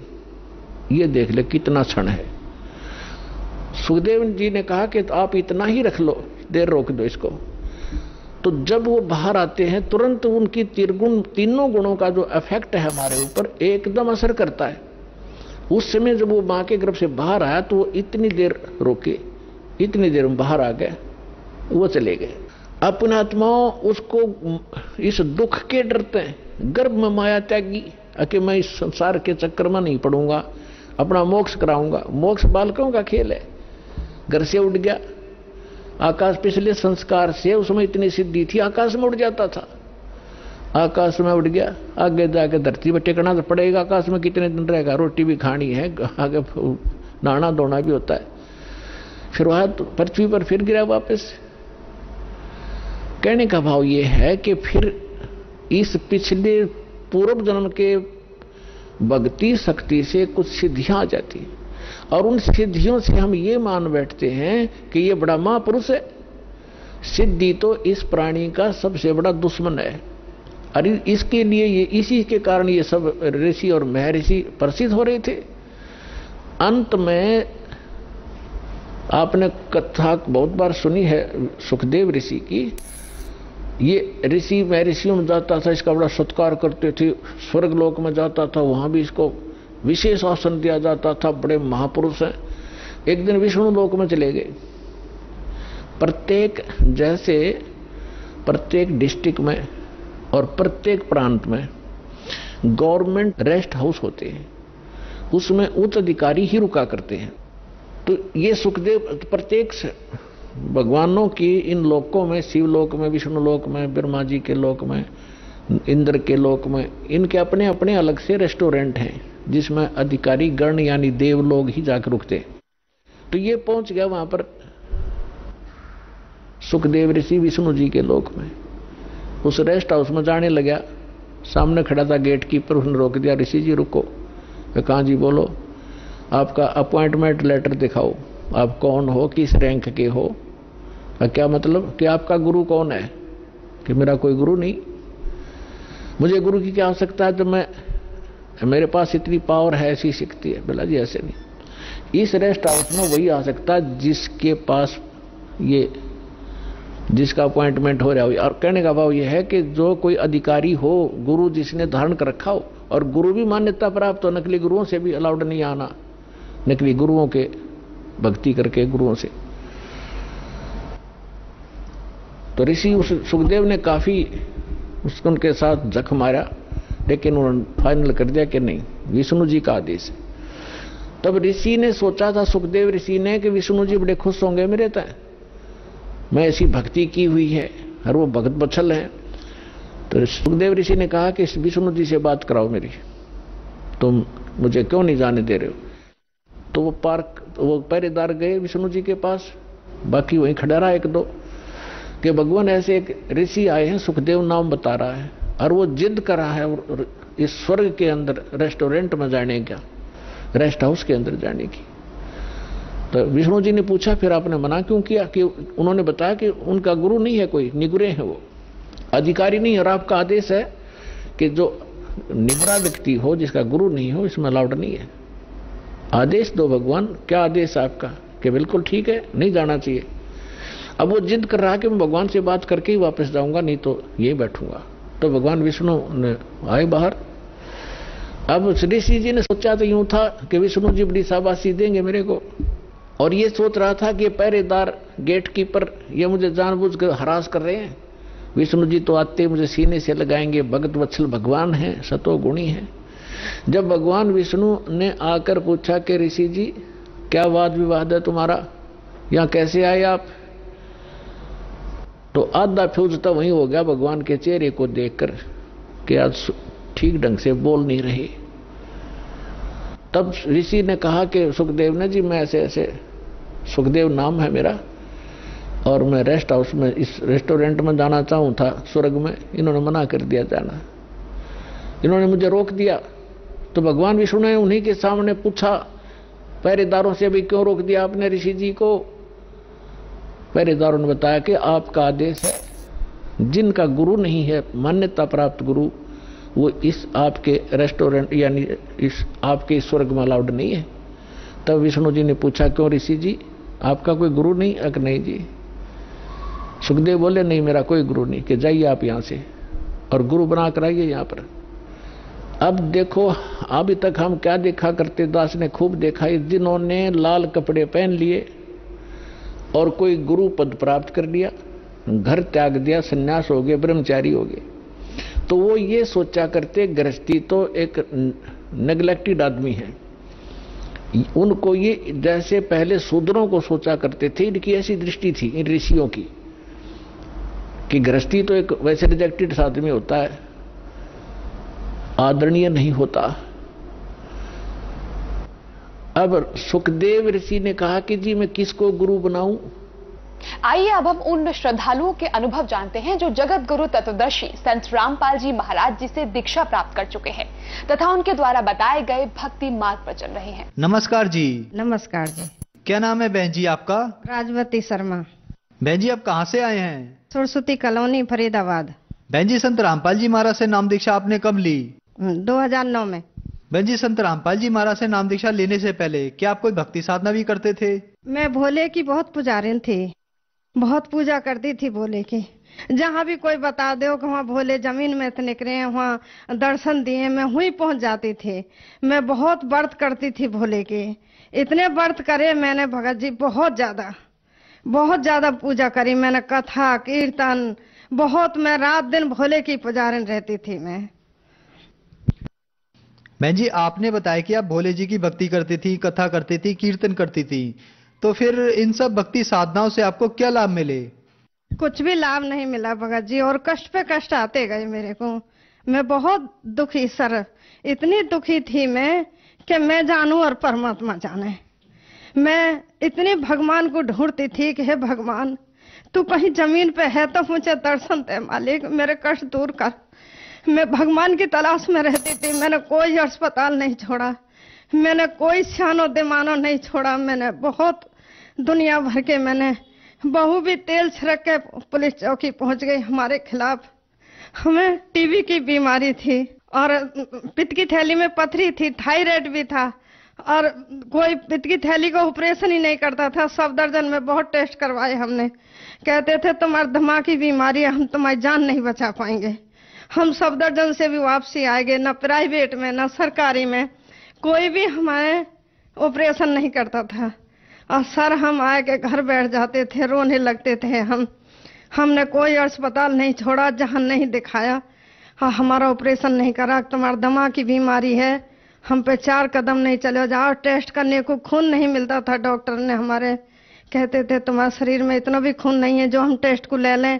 ये देख ले कितना क्षण है। सुखदेव जी ने कहा कि तो आप इतना ही रख लो, देर रोक दो इसको। तो जब वो बाहर आते हैं तुरंत उनकी तीनों गुणों का जो इफेक्ट है हमारे ऊपर एकदम असर करता है। उस समय जब वो मां के गर्भ से बाहर आया तो वो इतनी देर रोके इतनी देर में बाहर आ गए, वो चले गए। अपने आत्माओं उसको इस दुख के डरते हैं, गर्भ में माया त्यागी कि मैं इस संसार के चक्कर में नहीं पड़ूंगा, अपना मोक्ष कराऊंगा। मोक्ष बालकों का खेल है। घर से उठ गया आकाश, पिछले संस्कार से उसमें इतनी सिद्धि थी, आकाश में उड़ जाता था। आकाश में उड़ गया, आगे जाके धरती पर टेकना तो पड़ेगा। आकाश में कितने दिन रहेगा, रोटी भी खानी है, आगे नहाना धोना भी होता है। फिर वहां पृथ्वी पर फिर गिरा वापस। कहने का भाव यह है कि फिर इस पिछले पूर्व जन्म के भक्ति शक्ति से कुछ सिद्धियां आ जाती हैं, और उन सिद्धियों से हम ये मान बैठते हैं कि ये बड़ा महापुरुष है। सिद्धि तो इस प्राणी का सबसे बड़ा दुश्मन है, और इसके लिए ये, इसी के कारण ये सब ऋषि और महर्षि प्रसिद्ध हो रहे थे। अंत में आपने कथा बहुत बार सुनी है सुखदेव ऋषि की। ये ऋषि महर्षियों में जाता था, इसका बड़ा सत्कार करते थे। स्वर्ग लोक में जाता था, वहां भी इसको विशेष आसन दिया जाता था, बड़े महापुरुष हैं। एक दिन विष्णु लोक में चले गए। प्रत्येक डिस्ट्रिक्ट में और प्रत्येक प्रांत में गवर्नमेंट रेस्ट हाउस होते हैं, उसमें उच्च अधिकारी ही रुका करते हैं। तो ये सुखदेव प्रत्येक भगवानों की इन लोकों में, शिवलोक में, विष्णु लोक में, ब्रह्मा जी के लोक में, इंद्र के लोक में, इनके अपने अपने अलग से रेस्टोरेंट हैं जिसमें अधिकारी गण यानी देव लोग ही जाकर रुकते। तो ये पहुंच गया वहां पर सुखदेव ऋषि विष्णु जी के लोक में। उस रेस्ट हाउस में जाने लगा, सामने खड़ा था गेट कीपर, उसने रोक दिया। ऋषि जी रुको। कहाँ जी बोलो, आपका अपॉइंटमेंट लेटर दिखाओ, आप कौन हो, किस रैंक के हो। क्या मतलब कि आपका गुरु कौन है? कि मेरा कोई गुरु नहीं, मुझे गुरु की क्या आवश्यकता है, तो मेरे पास इतनी पावर है, ऐसी शक्ति है। बोला जी ऐसे नहीं, इस रेस्ट हाउस में वही आ सकता है जिसके पास जिसका अपॉइंटमेंट हो रहा हो। और कहने का भाव यह है कि जो कोई अधिकारी हो, गुरु जिसने धारण कर रखा हो, और गुरु भी मान्यता प्राप्त हो, नकली गुरुओं से भी अलाउड नहीं आना, नकली गुरुओं के भक्ति करके गुरुओं से। तो ऋषि सुखदेव ने काफी उनके साथ जख मारा, लेकिन उन्होंने फाइनल कर दिया कि नहीं, विष्णु जी का आदेश है। तब ऋषि ने सोचा था, सुखदेव ऋषि ने, कि विष्णु जी बड़े खुश होंगे मेरे तय, मैं ऐसी भक्ति की हुई है और वो भगत बछल है। तो सुखदेव ऋषि ने कहा कि विष्णु जी से बात कराओ मेरी, तुम मुझे क्यों नहीं जाने दे रहे हो। तो वो पहरेदार गए विष्णु जी के पास, बाकी वहीं खड़ा रहा एक दो, कि भगवान ऐसे एक ऋषि आए हैं, सुखदेव नाम बता रहा है, और वो जिद कर रहा है इस स्वर्ग के अंदर रेस्टोरेंट में जाने का, रेस्ट हाउस के अंदर जाने की। तो विष्णु जी ने पूछा, फिर आपने मना क्यों किया? कि उन्होंने बताया कि उनका गुरु नहीं है, कोई निगुरे हैं, वो अधिकारी नहीं, और आपका आदेश है कि जो निगुरा व्यक्ति हो, जिसका गुरु नहीं हो, इसमें अलाउड नहीं है। आदेश दो भगवान, क्या आदेश आपका? कि बिल्कुल ठीक है, नहीं जाना चाहिए। अब वो जिद कर रहा है कि मैं भगवान से बात करके ही वापस जाऊंगा, नहीं तो यही बैठूंगा। तो भगवान विष्णु ने आए बाहर। अब ऋषि जी ने सोचा तो यूं था कि विष्णु जी बड़ी शाबाशी देंगे मेरे को, और ये सोच रहा था कि पहरेदार गेट कीपर ये मुझे जानबूझ कर हरास कर रहे हैं। विष्णु जी तो आते मुझे सीने से लगाएंगे, भगत वत्सल भगवान हैं, सतो गुणी हैं। जब भगवान विष्णु ने आकर पूछा कि ऋषि जी क्या वाद विवाद है तुम्हारा, यहाँ कैसे आए आप, तो आधा फ्यूज तो वही हो गया भगवान के चेहरे को देखकर कि आज ठीक ढंग से बोल नहीं रहे। तब ऋषि ने कहा कि सुखदेव ने जी, मैं ऐसे ऐसे, सुखदेव नाम है मेरा, और मैं रेस्ट हाउस में, इस रेस्टोरेंट में जाना चाहूँ था स्वर्ग में, इन्होंने मना कर दिया जाना, इन्होंने मुझे रोक दिया। तो भगवान विष्णु ने उन्हीं के सामने पूछा पहरेदारों से, भी क्यों रोक दिया आपने ऋषि जी को? पहरेदारों ने बताया कि आपका आदेश है, जिनका गुरु नहीं है, मान्यता प्राप्त गुरु, वो इस आपके रेस्टोरेंट यानी इस आपके स्वर्ग में अलाउड नहीं है। तब विष्णु जी ने पूछा, क्यों ऋषि जी, आपका कोई गुरु नहीं? नहीं जी। सुखदेव बोले, नहीं मेरा कोई गुरु नहीं, कि जाइए आप यहाँ से और गुरु बना कर आइए यहाँ पर। अब देखो, अभी तक हम क्या देखा करते, दास ने खूब देखा, जिन्होंने लाल कपड़े पहन लिए और कोई गुरु पद प्राप्त कर लिया, घर त्याग दिया, सन्यास हो गए, ब्रह्मचारी हो गए, तो वो ये सोचा करते गृहस्थी तो एक नेग्लेक्टेड आदमी है। उनको ये जैसे पहले शूद्रों को सोचा करते थे, इनकी ऐसी दृष्टि थी इन ऋषियों की कि गृहस्थी तो एक वैसे रिजेक्टेड आदमी होता है, आदरणीय नहीं होता। अब सुखदेव ऋषि ने कहा कि जी मैं किसको गुरु बनाऊं। आइए अब हम उन श्रद्धालुओं के अनुभव जानते हैं जो जगत गुरु तत्वदर्शी संत रामपाल जी महाराज जी से दीक्षा प्राप्त कर चुके हैं तथा उनके द्वारा बताए गए भक्ति मार्ग पर चल रहे हैं। नमस्कार जी। नमस्कार जी। क्या नाम है बहन जी आपका? राजवती शर्मा। बहन जी आप कहाँ से आए हैं? सरस्वती कॉलोनी, फरीदाबाद। बहन जी संत रामपाल जी महाराज से नाम दीक्षा आपने कब ली? 2009 में। बहन जी संत रामपाल जी महाराज से नाम दीक्षा लेने से पहले क्या आप कोई भक्ति साधना भी करते थे? मैं भोले की बहुत पुजारिन थी, बहुत पूजा करती थी भोले की। जहाँ भी कोई बता दो कि वहाँ भोले जमीन में निकले हैं, वहाँ दर्शन दिए, मैं वहीं पहुँच जाती थी। मैं बहुत व्रत करती थी भोले के, इतने व्रत करे मैंने भगत जी, बहुत ज्यादा पूजा करी मैंने, कथा कीर्तन बहुत, मैं रात दिन भोले की पुजारिन रहती थी मैं। बहन जी आपने बताया कि आप भोले जी की भक्ति करती थी, कथा करती थी, कीर्तन करती थी, तो फिर इन सब भक्ति साधनाओं से आपको क्या लाभ मिले? कुछ भी लाभ नहीं मिला भगत जी, और कष्ट पे कष्ट आते गए मेरे को। मैं बहुत दुखी सर, इतनी दुखी थी मैं कि मैं जानूं और परमात्मा जाने। मैं इतनी भगवान को ढूंढती थी कि हे भगवान तू कहीं जमीन पे है तो मुझे दर्शन दे मालिक, मेरे कष्ट दूर कर। मैं भगवान की तलाश में रहती थी। मैंने कोई अस्पताल नहीं छोड़ा, मैंने कोई सियानो दिमानो नहीं छोड़ा, मैंने बहुत दुनिया भर के, मैंने बहू भी तेल छिड़क के पुलिस चौकी पहुंच गई हमारे खिलाफ। हमें टीबी की बीमारी थी और पित्त की थैली में पथरी थी, थायराइड भी था, और कोई पित्त की थैली का ऑपरेशन ही नहीं करता था। सफदरजंग में बहुत टेस्ट करवाए हमने, कहते थे तुम्हारी दिमाग की बीमारी है, हम तुम्हारी जान नहीं बचा पाएंगे। हम सफदरजंग से भी वापसी आएंगे, न प्राइवेट में न सरकारी में कोई भी हमारे ऑपरेशन नहीं करता था। और सर हम आए के घर बैठ जाते थे, रोने लगते थे। हमने कोई अस्पताल नहीं छोड़ा जहां नहीं दिखाया, हमारा ऑपरेशन नहीं करा, तुम्हारा दिमाग की बीमारी है, हम पे 4 कदम नहीं चले जाओ। टेस्ट करने को खून नहीं मिलता था, डॉक्टर ने हमारे कहते थे तुम्हारे शरीर में इतना भी खून नहीं है जो हम टेस्ट को ले लें,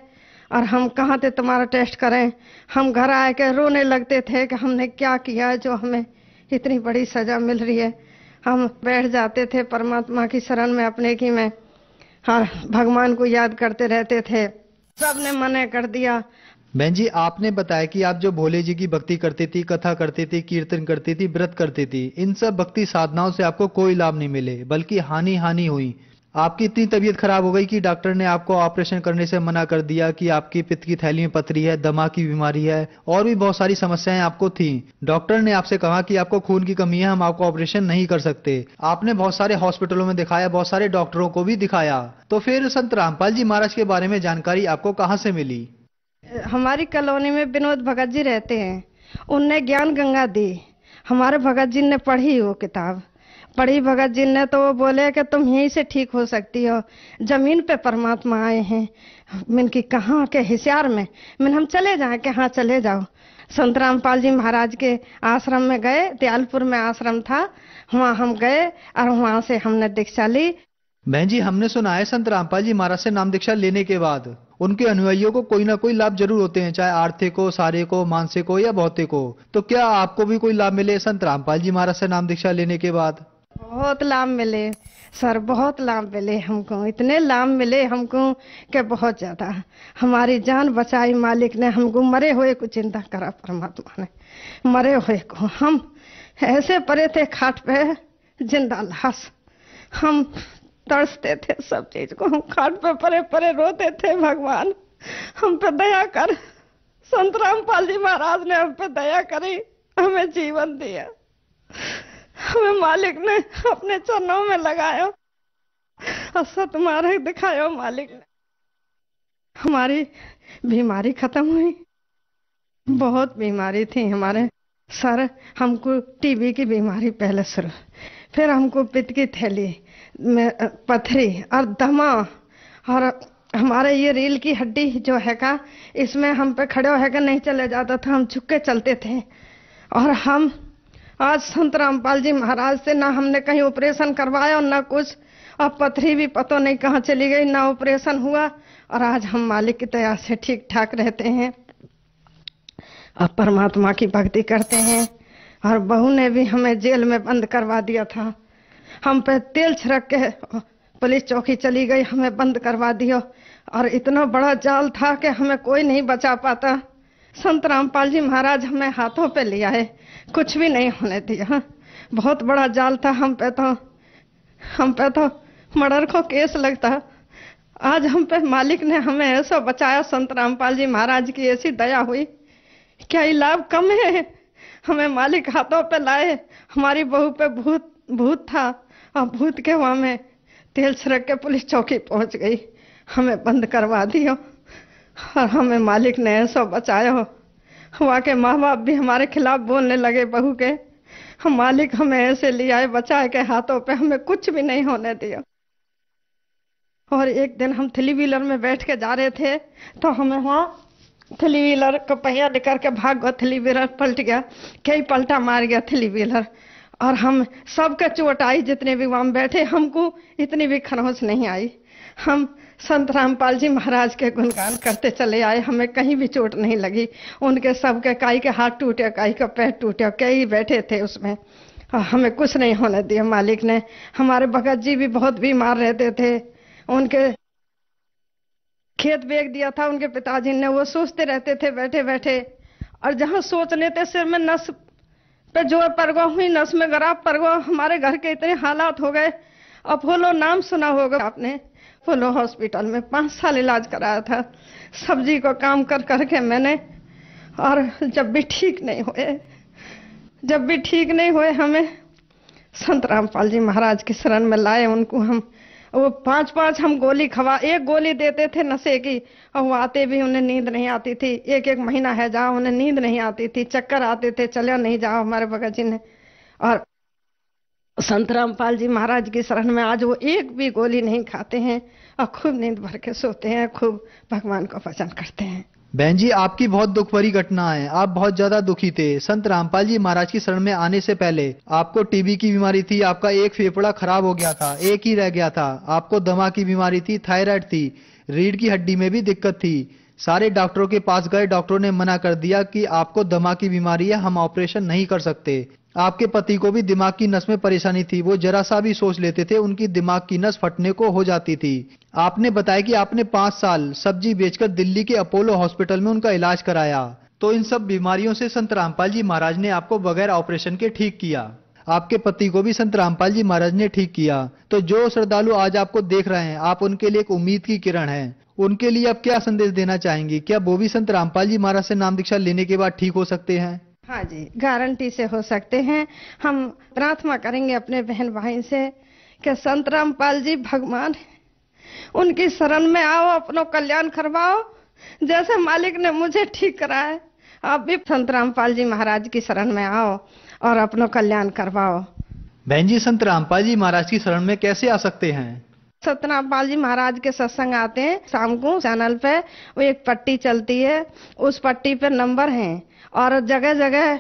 और हम कहाँ से तुम्हारा टेस्ट करें। हम घर आए के रोने लगते थे कि हमने क्या किया जो हमें इतनी बड़ी सजा मिल रही है। हम बैठ जाते थे परमात्मा की शरण में अपने की में, और भगवान को याद करते रहते थे। सबने मना कर दिया। बहन जी आपने बताया कि आप जो भोले जी की भक्ति करती थी, कथा करती थी, कीर्तन करती थी, व्रत करती थी, इन सब भक्ति साधनाओं से आपको कोई लाभ नहीं मिले, बल्कि हानि हुई। आपकी इतनी तबीयत खराब हो गई कि डॉक्टर ने आपको ऑपरेशन करने से मना कर दिया कि आपकी पित्त की थैली में पथरी है, दिमाग की बीमारी है, और भी बहुत सारी समस्याएं आपको थी। डॉक्टर ने आपसे कहा कि आपको खून की कमी है, हम आपको ऑपरेशन नहीं कर सकते। आपने बहुत सारे हॉस्पिटलों में दिखाया, बहुत सारे डॉक्टरों को भी दिखाया, तो फिर संत रामपाल जी महाराज के बारे में जानकारी आपको कहाँ से मिली? हमारी कॉलोनी में विनोद भगत जी रहते हैं, उनने ज्ञान गंगा दी। हमारे भगत जी ने पढ़ी वो किताब, पढ़ी भगत जी ने, तो वो बोले कि तुम यहीं से ठीक हो सकती हो, जमीन पे परमात्मा आए हैं। मैंने कि कहाँ के? हिसियार में। मैंने हम चले जाए कि हाँ चले जाओ। संत रामपाल जी महाराज के आश्रम में गए, दयालपुर में आश्रम था, वहाँ हम गए और वहाँ से हमने दीक्षा ली। बहन जी हमने सुना है संत रामपाल जी महाराज से नाम दीक्षा लेने के बाद उनके अनुयायियों को कोई ना कोई लाभ जरूर होते हैं, चाहे आर्थिक हो, शारीरिक हो, मानसिक हो या भौतिक हो। तो क्या आपको भी कोई लाभ मिले संत रामपाल जी महाराज से नाम दीक्षा लेने के बाद? बहुत लाभ मिले सर, बहुत लाभ मिले हमको, इतने लाभ मिले हमको कि बहुत ज्यादा। हमारी जान बचाई मालिक ने, हमको मरे हुए को चिंता करा परमात्मा ने, मरे हुए को। हम ऐसे पड़े थे खाट पे जिंदा लाश, हम तरसते थे सब चीज को, हम खाट पे परे परे रोते थे, भगवान हम पे दया कर। संत रामपाल जी महाराज ने हम पे दया करी, हमें जीवन दिया, हमें मालिक ने अपने चरणों में लगाया और सतमार्ग दिखाया मालिक ने। हमारी बीमारी खत्म हुई, बहुत बीमारी थी हमारे सर। हमको टीबी की बीमारी पहले शुरू, फिर हमको पित्त की थैली में पथरी और दमा, और हमारे ये रील की हड्डी जो है का, इसमें हम पे खड़े है का नहीं चले जाता था, हम झुक के चलते थे। और हम आज संत रामपाल जी महाराज से ना हमने कहीं ऑपरेशन करवाया और ना कुछ, अब पथरी भी पता नहीं कहाँ चली गई, ना ऑपरेशन हुआ, और आज हम मालिक की दया से ठीक ठाक रहते हैं। अब परमात्मा की भक्ति करते हैं। और बहू ने भी हमें जेल में बंद करवा दिया था, हम पे तेल छिड़क के पुलिस चौकी चली गई, हमें बंद करवा दिया। और इतना बड़ा जाल था कि हमें कोई नहीं बचा पाता। संत रामपाल जी महाराज हमें हाथों पे लिया है, कुछ भी नहीं होने दिया। बहुत बड़ा जाल था, हम पे तो मर्डर को केस लगता। आज हम पे मालिक ने हमें ऐसा बचाया, संत रामपाल जी महाराज की ऐसी दया हुई। क्या ये लाभ कम है? हमें मालिक हाथों पे लाए। हमारी बहू पे भूत था, और भूत के वहां में तेल छिड़क के पुलिस चौकी पहुंच गई, हमें बंद करवा दिया। और हमें मालिक ने ऐसा बचाया। वहाँ के माँ बाप भी हमारे खिलाफ बोलने लगे बहू के, हम मालिक हमें ऐसे ले आए बचा के हाथों पे, हमें कुछ भी नहीं होने दिया। और एक दिन हम थ्री व्हीलर में बैठ के जा रहे थे, तो हमें वहाँ थ्री व्हीलर का पहिया लेकर के भाग गया, थ्री व्हीलर पलट गया, कई पलटा मार गया थ्री व्हीलर। और हम सबके चोट आई, जितने भी वहाँ बैठे, हमको इतनी भी खरोंच नहीं आई। हम संत रामपाल जी महाराज के गुणगान करते चले आए, हमें कहीं भी चोट नहीं लगी। उनके सबके काई के हाथ टूटे, काई का पैर टूटे, कई बैठे थे उसमें, और हमें कुछ नहीं होने दिया मालिक ने। हमारे भगत जी भी बहुत बीमार रहते थे, उनके खेत बेच दिया था उनके पिताजी ने, वो सोचते रहते थे बैठे बैठे। और जहाँ सोच लेते सिर में नस पे जोर पड़ गया, हुई नस में गराब पड़ गया। हमारे घर के इतने हालात हो गए। अपोलो नाम सुना होगा आपने, अपोलो हॉस्पिटल में 5 साल इलाज कराया था, सब्जी को काम कर करके मैंने। और जब भी ठीक नहीं हुए हमें संत रामपाल जी महाराज की शरण में लाए। उनको हम वो 5-5 हम गोली खवा, एक गोली देते थे नशे की, और वो आते भी उन्हें नींद नहीं आती थी। 1-1 महीना है जाओ, उन्हें नींद नहीं आती थी, चक्कर आते थे, चले नहीं जाओ हमारे भगत जी ने। और संत रामपाल जी महाराज की शरण में आज वो एक भी गोली नहीं खाते हैं, और खूब नींद भर के सोते हैं, खूब भगवान को भजन करते हैं। बहन जी, आपकी बहुत दुख भरी घटना है, आप बहुत ज्यादा दुखी थे। संत रामपाल जी महाराज की शरण में आने से पहले आपको टीबी की बीमारी थी, आपका एक फेफड़ा खराब हो गया था, एक ही रह गया था, आपको दमा की बीमारी थी, थायराइड थी, रीढ़ की हड्डी में भी दिक्कत थी। सारे डॉक्टरों के पास गए, डॉक्टरों ने मना कर दिया कि आपको दमा की बीमारी है, हम ऑपरेशन नहीं कर सकते। आपके पति को भी दिमाग की नस में परेशानी थी, वो जरा सा भी सोच लेते थे उनकी दिमाग की नस फटने को हो जाती थी। आपने बताया कि आपने 5 साल सब्जी बेचकर दिल्ली के अपोलो हॉस्पिटल में उनका इलाज कराया। तो इन सब बीमारियों से संत रामपाल जी महाराज ने आपको बगैर ऑपरेशन के ठीक किया। आपके पति को भी संत रामपाल जी महाराज ने ठीक किया। तो जो श्रद्धालु आज आपको देख रहे हैं, आप उनके लिए एक उम्मीद की किरण है। उनके लिए आप क्या संदेश देना चाहेंगी? क्या वो भी संत रामपाल जी महाराज से नाम दीक्षा लेने के बाद ठीक हो सकते हैं? हाँ जी, गारंटी से हो सकते हैं। हम प्रार्थना करेंगे अपने बहन भाई से कि संत रामपाल जी भगवान, उनकी शरण में आओ, अपना कल्याण करवाओ। जैसे मालिक ने मुझे ठीक कराया, आप भी संत रामपाल जी महाराज की शरण में आओ और अपना कल्याण करवाओ। बहन जी, संत रामपाल जी महाराज की शरण में कैसे आ सकते हैं? संत रामपाल जी महाराज के सत्संग आते हैं शाम को, चैनल पे वो एक पट्टी चलती है, उस पट्टी पे नंबर हैं, और जगह जगह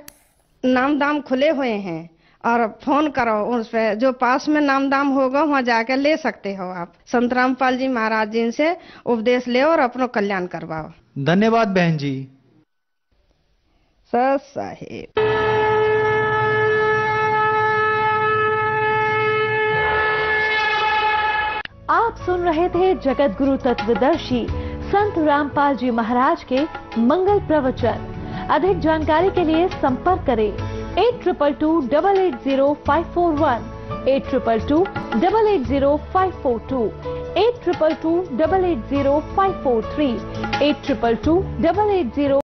नाम दाम खुले हुए हैं। और फोन करो उस पे, जो पास में नाम दाम होगा वहाँ जाके ले सकते हो आप। संत रामपाल जी महाराज जी से उपदेश ले और अपना कल्याण करवाओ। धन्यवाद बहन जी। सत साहिब। आप सुन रहे थे जगत गुरु तत्वदर्शी संत रामपाल जी महाराज के मंगल प्रवचन। अधिक जानकारी के लिए संपर्क करें 8222880541, 8222880542, 8222880543, 82228805